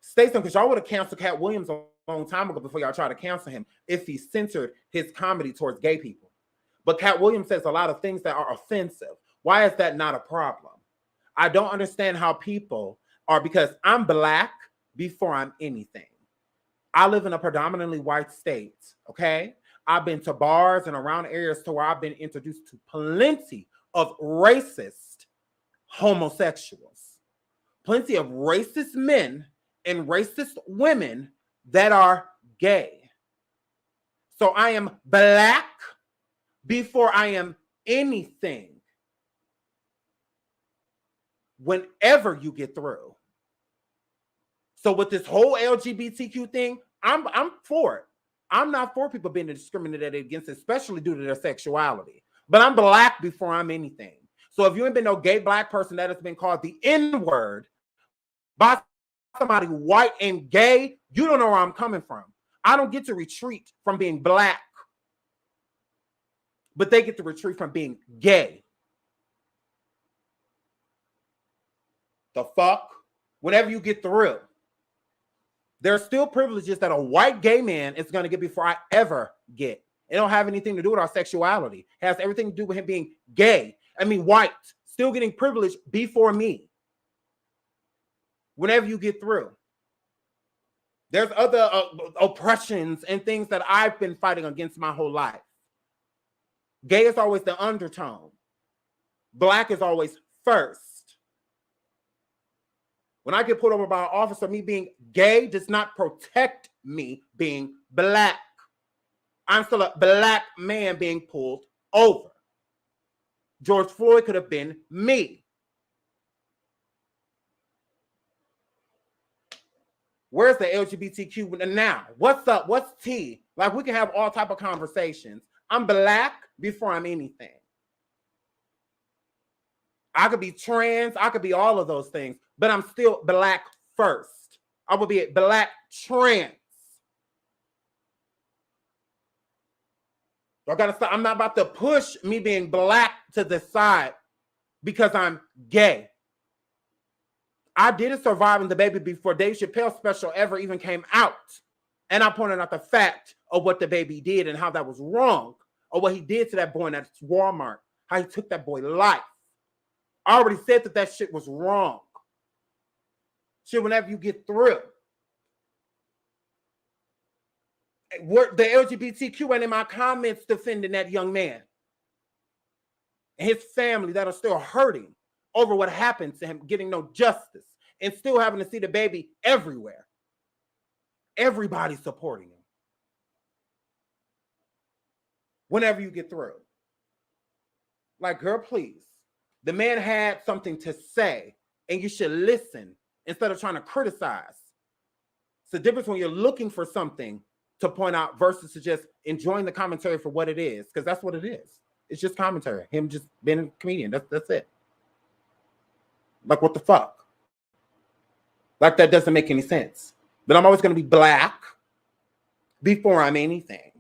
Speaker 1: states something, because y'all would have canceled Cat Williams a long time ago before y'all tried to cancel him if he censored his comedy towards gay people. But Cat Williams says a lot of things that are offensive. Why is that not a problem? I don't understand how people are, because I'm Black before I'm anything. I live in a predominantly white state, okay? I've been to bars and around areas to where I've been introduced to plenty of racist homosexuals, plenty of racist men and racist women that are gay. So I am Black before I am anything. Whenever you get through. So with this whole LGBTQ thing, I'm for it. I'm not for people being discriminated against, especially due to their sexuality. But I'm Black before I'm anything. So if you ain't been no gay Black person that has been called the N-word by somebody white and gay, you don't know where I'm coming from. I don't get to retreat from being Black, but they get to retreat from being gay. The fuck? Whenever you get through, there are still privileges that a white gay man is going to get before I ever get. It don't have anything to do with our sexuality. It has everything to do with him being gay. I mean, white, still getting privilege before me. Whenever you get through. There's other oppressions and things that I've been fighting against my whole life. Gay is always the undertone. Black is always first. When I get pulled over by an officer, me being gay does not protect me being Black. I'm still a Black man being pulled over. George Floyd could have been me. Where's the LGBTQ now? What's up? What's T? Like, we can have all type of conversations. I'm Black before I'm anything. I could be trans. I could be all of those things, but I'm still Black first. I would be a Black trans. I gotta stop. I'm not about to push me being Black to the side because I'm gay. I didn't survive in the baby before Dave Chappelle special ever even came out. And I pointed out the fact of what the baby did and how that was wrong, or what he did to that boy in that Walmart, how he took that boy's life. I already said that shit was wrong. Shit, whenever you get through. The LGBTQ ain't in my comments defending that young man and his family that are still hurting over what happened to him, getting no justice, and still having to see the baby everywhere. Everybody supporting him. Whenever you get through. Like, girl, please. The man had something to say, and you should listen instead of trying to criticize. It's the difference when you're looking for something to point out versus to just enjoying the commentary for what it is, because that's what it is. It's just commentary. Him just being a comedian. That's it. Like, what the fuck? Like, that doesn't make any sense. But I'm always going to be Black before I'm anything.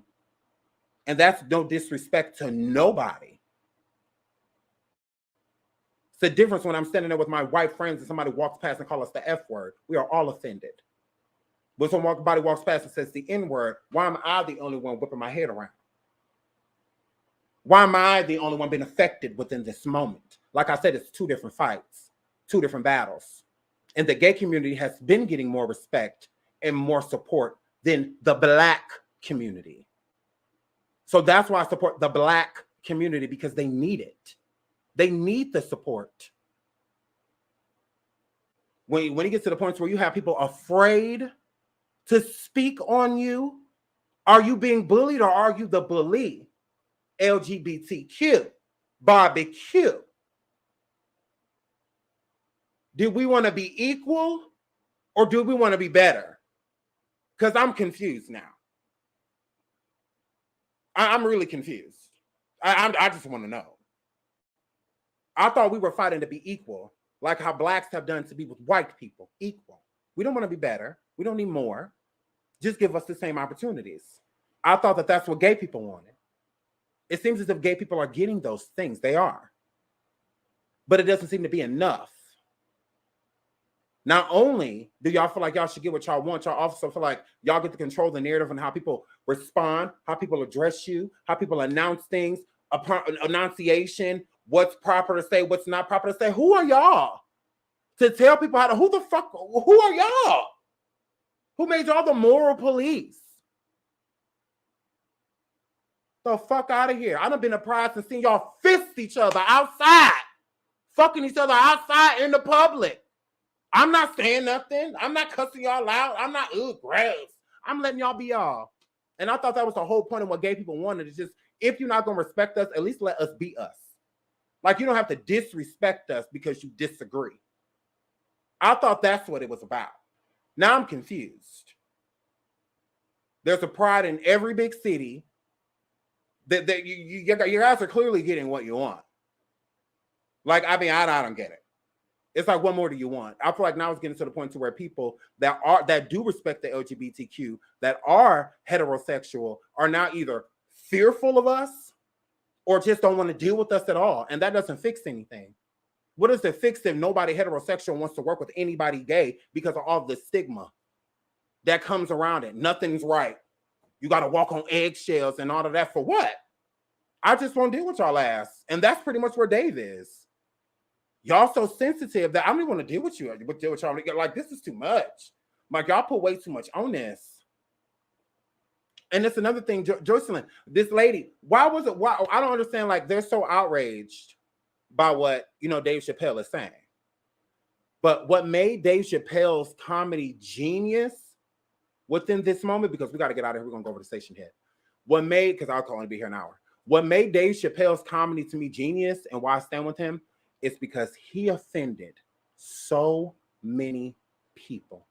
Speaker 1: And that's no disrespect to nobody. It's the difference when I'm standing there with my white friends and somebody walks past and calls us the F word. We are all offended. But when somebody walks past and says the N word, why am I the only one whipping my head around? Why am I the only one being affected within this moment? Like I said, it's two different fights, two different battles. And the gay community has been getting more respect and more support than the Black community. So that's why I support the Black community, because they need it. They need the support. When it gets to the point where you have people afraid to speak on you Are you being bullied or are you the bully? LGBTQ, barbecue. Do we want to be equal or do we want to be better? Because I'm confused now. I'm really confused. I just want to know. I thought we were fighting to be equal, like how blacks have done to be with white people, equal. We don't want to be better. We don't need more. Just give us the same opportunities. I thought that that's what gay people wanted. It seems as if gay people are getting those things. They are. But it doesn't seem to be enough. Not only do y'all feel like y'all should get what y'all want, y'all also feel like y'all get to control the narrative and how people respond, how people address you, how people announce things, enunciation, what's proper to say, what's not proper to say. Who are y'all to tell people how to, who are y'all? Who made y'all the moral police? The fuck out of here. I done been surprised and seen y'all fist each other outside, fucking each other outside in the public. I'm not saying nothing. I'm not cussing y'all out. I'm not, gross. I'm letting y'all be y'all. And I thought that was the whole point of what gay people wanted. Is just, if you're not going to respect us, at least let us be us. Like, you don't have to disrespect us because you disagree. I thought that's what it was about. Now I'm confused. There's a pride in every big city that you guys are clearly getting what you want. Like, I mean, I don't get it. It's like, what more do you want? I feel like now it's getting to the point to where people that do respect the LGBTQ, that are heterosexual, are now either fearful of us or just don't want to deal with us at all. And that doesn't fix anything. What does it fix if nobody heterosexual wants to work with anybody gay because of all the stigma that comes around it? Nothing's right. You got to walk on eggshells and all of that for what? I just won't deal with y'all ass. And that's pretty much where Dave is. Y'all so sensitive that I don't even want to deal with you. Deal with y'all. Like, this is too much. Like, y'all put way too much on this. And it's another thing, Jocelyn, this lady, why I don't understand, like, they're so outraged by what, Dave Chappelle is saying. But what made Dave Chappelle's comedy genius within this moment, because we got to get out of here, we're going to go over the station here. Because I'll only be here an hour. What made Dave Chappelle's comedy to me genius and why I stand with him is because he offended so many people.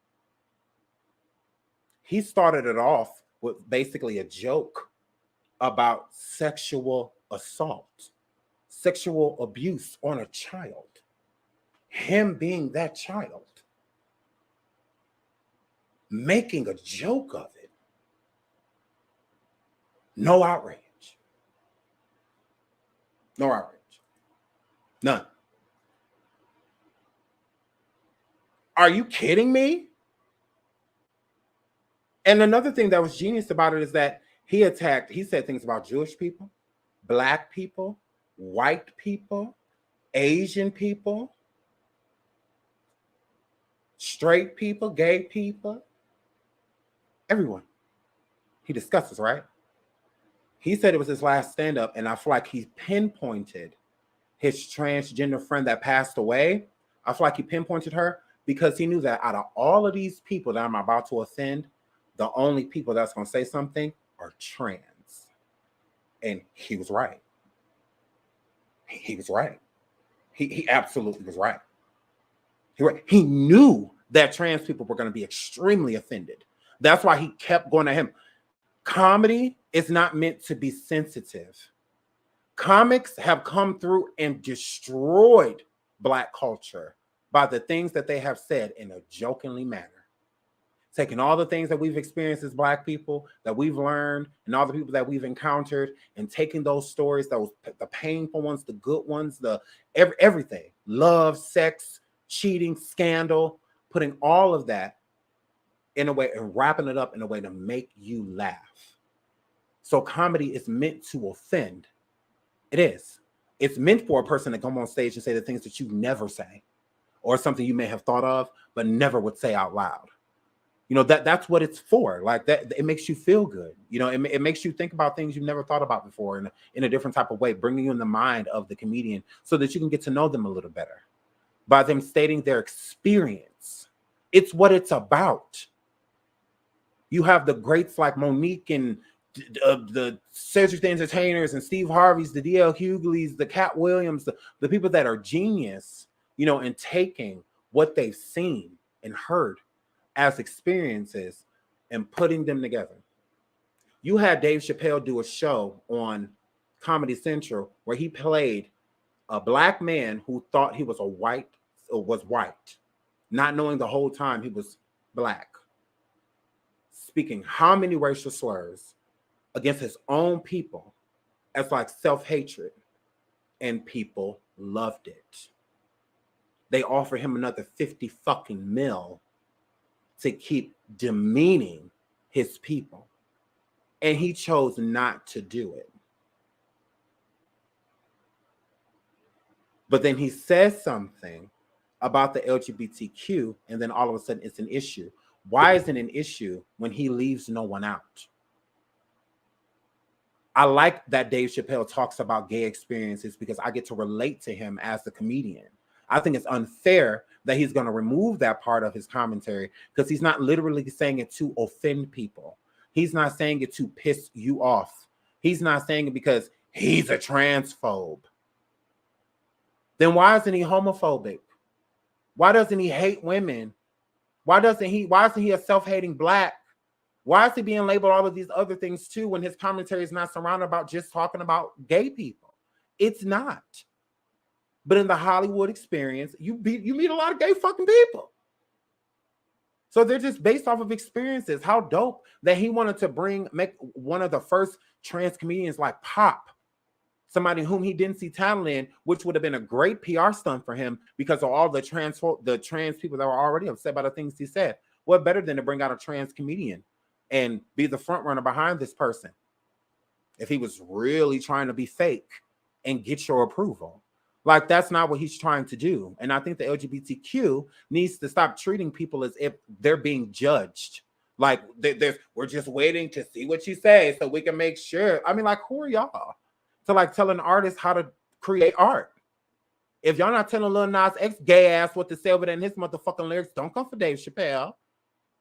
Speaker 1: He started it off with basically a joke about sexual assault, sexual abuse on a child. Him being that child, making a joke of it. No outrage. No outrage. None. Are you kidding me? And another thing that was genius about it is that he said things about Jewish people, Black people, white people, Asian people, straight people, gay people, everyone. He discusses, right? He said it was his last stand-up, and I feel like he pinpointed his transgender friend that passed away. I feel like he pinpointed her because he knew that out of all of these people that I'm about to offend, the only people that's going to say something are trans. And he was right. He was right. He absolutely was right. He knew that trans people were going to be extremely offended. That's why he kept going to him. Comedy is not meant to be sensitive. Comics have come through and destroyed Black culture by the things that they have said in a jokingly manner. Taking all the things that we've experienced as Black people, that we've learned, and all the people that we've encountered, and taking those stories, the painful ones, the good ones, everything, love, sex, cheating, scandal, putting all of that in a way and wrapping it up in a way to make you laugh. So comedy is meant to offend. It is. It's meant for a person to come on stage and say the things that you never say, or something you may have thought of but never would say out loud. That's what it's for. Like that, it makes you feel good. It makes you think about things you've never thought about before in a different type of way, bringing you in the mind of the comedian so that you can get to know them a little better by them stating their experience. It's what it's about. You have the greats like Monique and the Cedric the Entertainers and Steve Harvey's, the D.L. Hughley's, the Cat Williams, the people that are genius, you know, in taking what they've seen and heard as experiences and putting them together. You had Dave Chappelle do a show on Comedy Central where he played a black man who thought he was white, not knowing the whole time he was black, speaking how many racial slurs against his own people as like self-hatred, and people loved it. They offered him another 50 fucking mil to keep demeaning his people, and he chose not to do it. But then he says something about the LGBTQ, and then all of a sudden it's an issue. Why is it an issue when he leaves no one out? I like that Dave Chappelle talks about gay experiences because I get to relate to him as a comedian. I think it's unfair that he's going to remove that part of his commentary because he's not literally saying it to offend people. He's not saying it to piss you off. He's not saying it because he's a transphobe. Then why isn't he homophobic? Why doesn't he hate women? Why isn't he a self-hating black? Why is he being labeled all of these other things too when his commentary is not surrounded about just talking about gay people? It's not. But in the Hollywood experience, you meet a lot of gay fucking people. So they're just based off of experiences. How dope that he wanted to make one of the first trans comedians like Pop, somebody whom he didn't see talent in, which would have been a great PR stunt for him because of all the trans people that were already upset by the things he said. What better than to bring out a trans comedian and be the front runner behind this person if he was really trying to be fake and get your approval? Like, that's not what he's trying to do. And I think the LGBTQ needs to stop treating people as if they're being judged. Like, we're just waiting to see what you say so we can make sure. I mean, like, who are y'all to like tell an artist how to create art? If y'all not telling Lil Nas X gay ass what to say over there in his motherfucking lyrics, don't come for Dave Chappelle.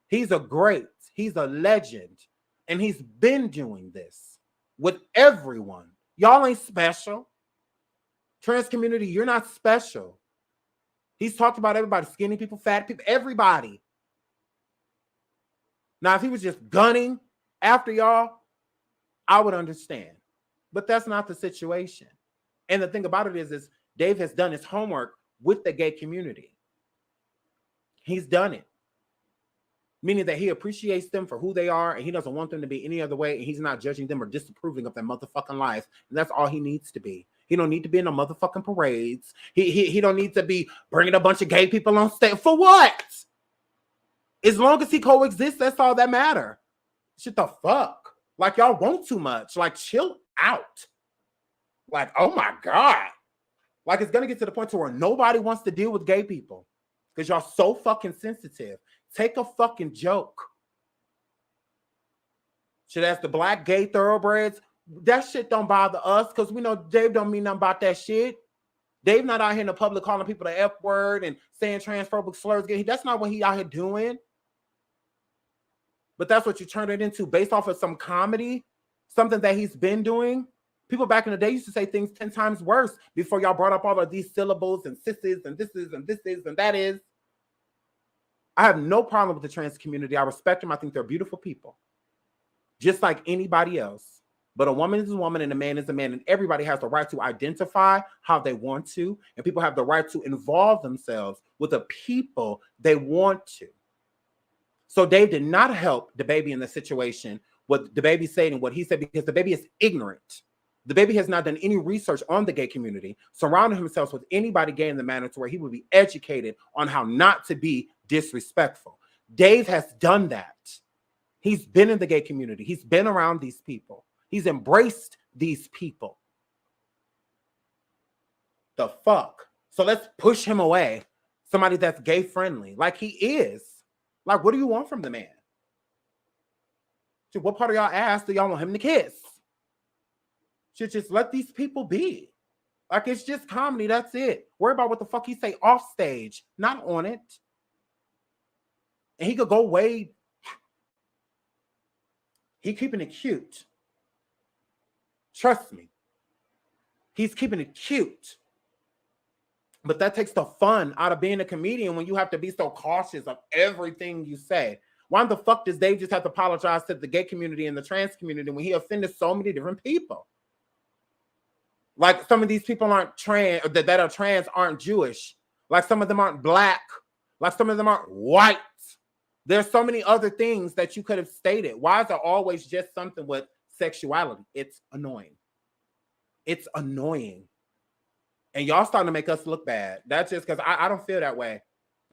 Speaker 1: He's a legend, and he's been doing this with everyone. Y'all ain't special. Trans community, you're not special. He's talked about everybody, skinny people, fat people, everybody. Now, if he was just gunning after y'all, I would understand. But that's not the situation. And the thing about it is Dave has done his homework with the gay community. He's done it. Meaning that he appreciates them for who they are, and he doesn't want them to be any other way, and he's not judging them or disapproving of their motherfucking life. And that's all he needs to be. He don't need to be in no motherfucking parades. He don't need to be bringing a bunch of gay people on stage. For what? As long as he coexists, that's all that matter. Shit the fuck? Like, y'all want too much. Like, chill out. Like, oh my God. Like, it's going to get to the point to where nobody wants to deal with gay people because y'all so fucking sensitive. Take a fucking joke. Shit, as the black gay thoroughbreds, that shit don't bother us because we know Dave don't mean nothing about that shit. Dave not out here in the public calling people the F word and saying transphobic slurs. That's not what he out here doing. But that's what you turn it into based off of some comedy, something that he's been doing. People back in the day used to say things 10 times worse before y'all brought up all of these syllables and sisses and this is and this is and that is. I have no problem with the trans community. I respect them. I think they're beautiful people, just like anybody else. But a woman is a woman and a man is a man, and everybody has the right to identify how they want to, and people have the right to involve themselves with the people they want to. So Dave did not help the baby in the situation, what the baby said and what he said, because the baby is ignorant. The baby has not done any research on the gay community, surrounding himself with anybody gay in the manner to where he would be educated on how not to be disrespectful. Dave has done that. He's been in the gay community. He's been around these people. He's embraced these people. The fuck? So let's push him away. Somebody that's gay friendly, like he is. Like, what do you want from the man? So what part of y'all ass do y'all want him to kiss? Should just let these people be. Like, it's just comedy. That's it. Worry about what the fuck he say off stage, not on it. And he could go way. He keeping it cute. Trust me. He's keeping it cute. But that takes the fun out of being a comedian when you have to be so cautious of everything you say. Why the fuck does Dave just have to apologize to the gay community and the trans community when he offended so many different people? Like some of these people aren't trans, that are trans aren't Jewish. Like some of them aren't black. Like some of them aren't white. There's so many other things that you could have stated. Why is there always just something with sexuality? It's annoying. It's annoying. And y'all starting to make us look bad. That's just because I don't feel that way.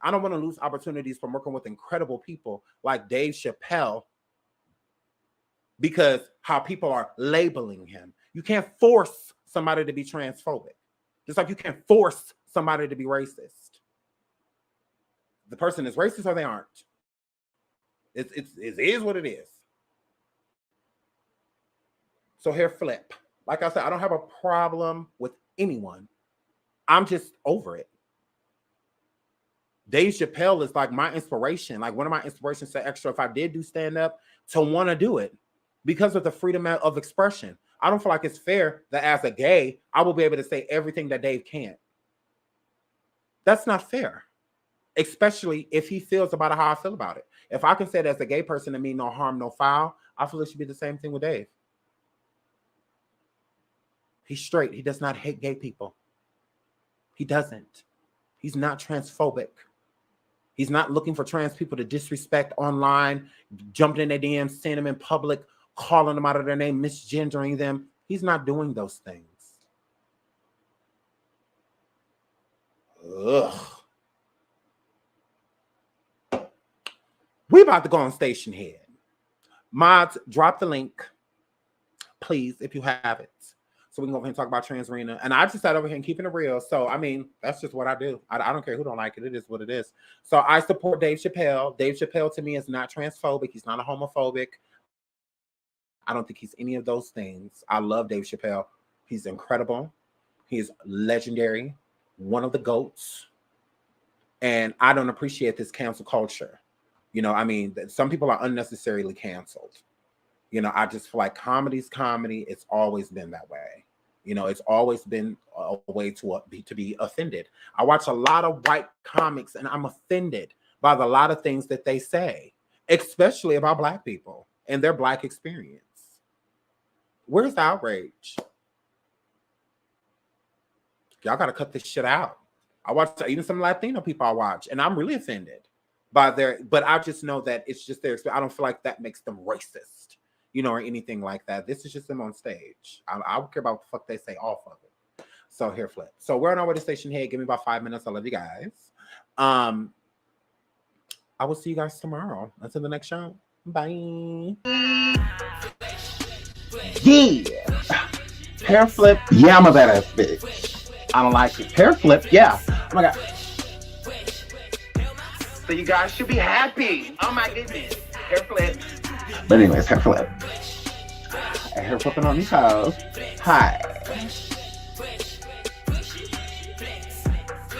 Speaker 1: I don't want to lose opportunities from working with incredible people like Dave Chappelle because how people are labeling him. You can't force somebody to be transphobic. Just like you can't force somebody to be racist. The person is racist or they aren't. It is what it is. So here, flip. Like I said, I don't have a problem with anyone. I'm just over it. Dave Chappelle is like my inspiration. Like one of my inspirations to extra, if I did do stand-up, to want to do it because of the freedom of expression. I don't feel like it's fair that as a gay, I will be able to say everything that Dave can't. That's not fair. Especially if he feels about how I feel about it. If I can say it as a gay person to mean no harm, no foul, I feel it should be the same thing with Dave. He's straight. He does not hate gay people. He doesn't. He's not transphobic. He's not looking for trans people to disrespect online, jumping in their DMs, seeing them in public, calling them out of their name, misgendering them. He's not doing those things. Ugh. We about to go on Station Head. Mods, drop the link, please, if you have it. So we can go ahead and talk about Trans Arena. And I just sat over here and keeping it real. So, I mean, that's just what I do. I don't care who don't like it. It is what it is. So I support Dave Chappelle. Dave Chappelle to me is not transphobic. He's not a homophobic. I don't think he's any of those things. I love Dave Chappelle. He's incredible. He's legendary. One of the GOATs. And I don't appreciate this cancel culture. You know, I mean, some people are unnecessarily canceled. You know, I just feel like comedy's comedy. It's always been that way. You know, it's always been a way to be offended. I watch a lot of white comics and I'm offended by the lot of things that they say, especially about Black people and their Black experience. Where's the outrage? Y'all got to cut this shit out. I watch even some Latino people I watch and I'm really offended by their, but I just know that it's just their experience. I don't feel like that makes them racist, you know, or anything like that. This is just them on stage. I don't care about what the fuck they say off of it. So here, flip. So we're on our way to Station Head. Give me about 5 minutes. I love you guys. I will see you guys tomorrow. Until the next show. Bye.
Speaker 8: Yeah. Hair flip. Yeah, I'm a badass bitch. I don't like it. Hair flip. Yeah. Oh my God. So you guys should be happy. Oh my goodness. Hair flip. But anyways, hair flip. Hair flipping on these hoes. Hi.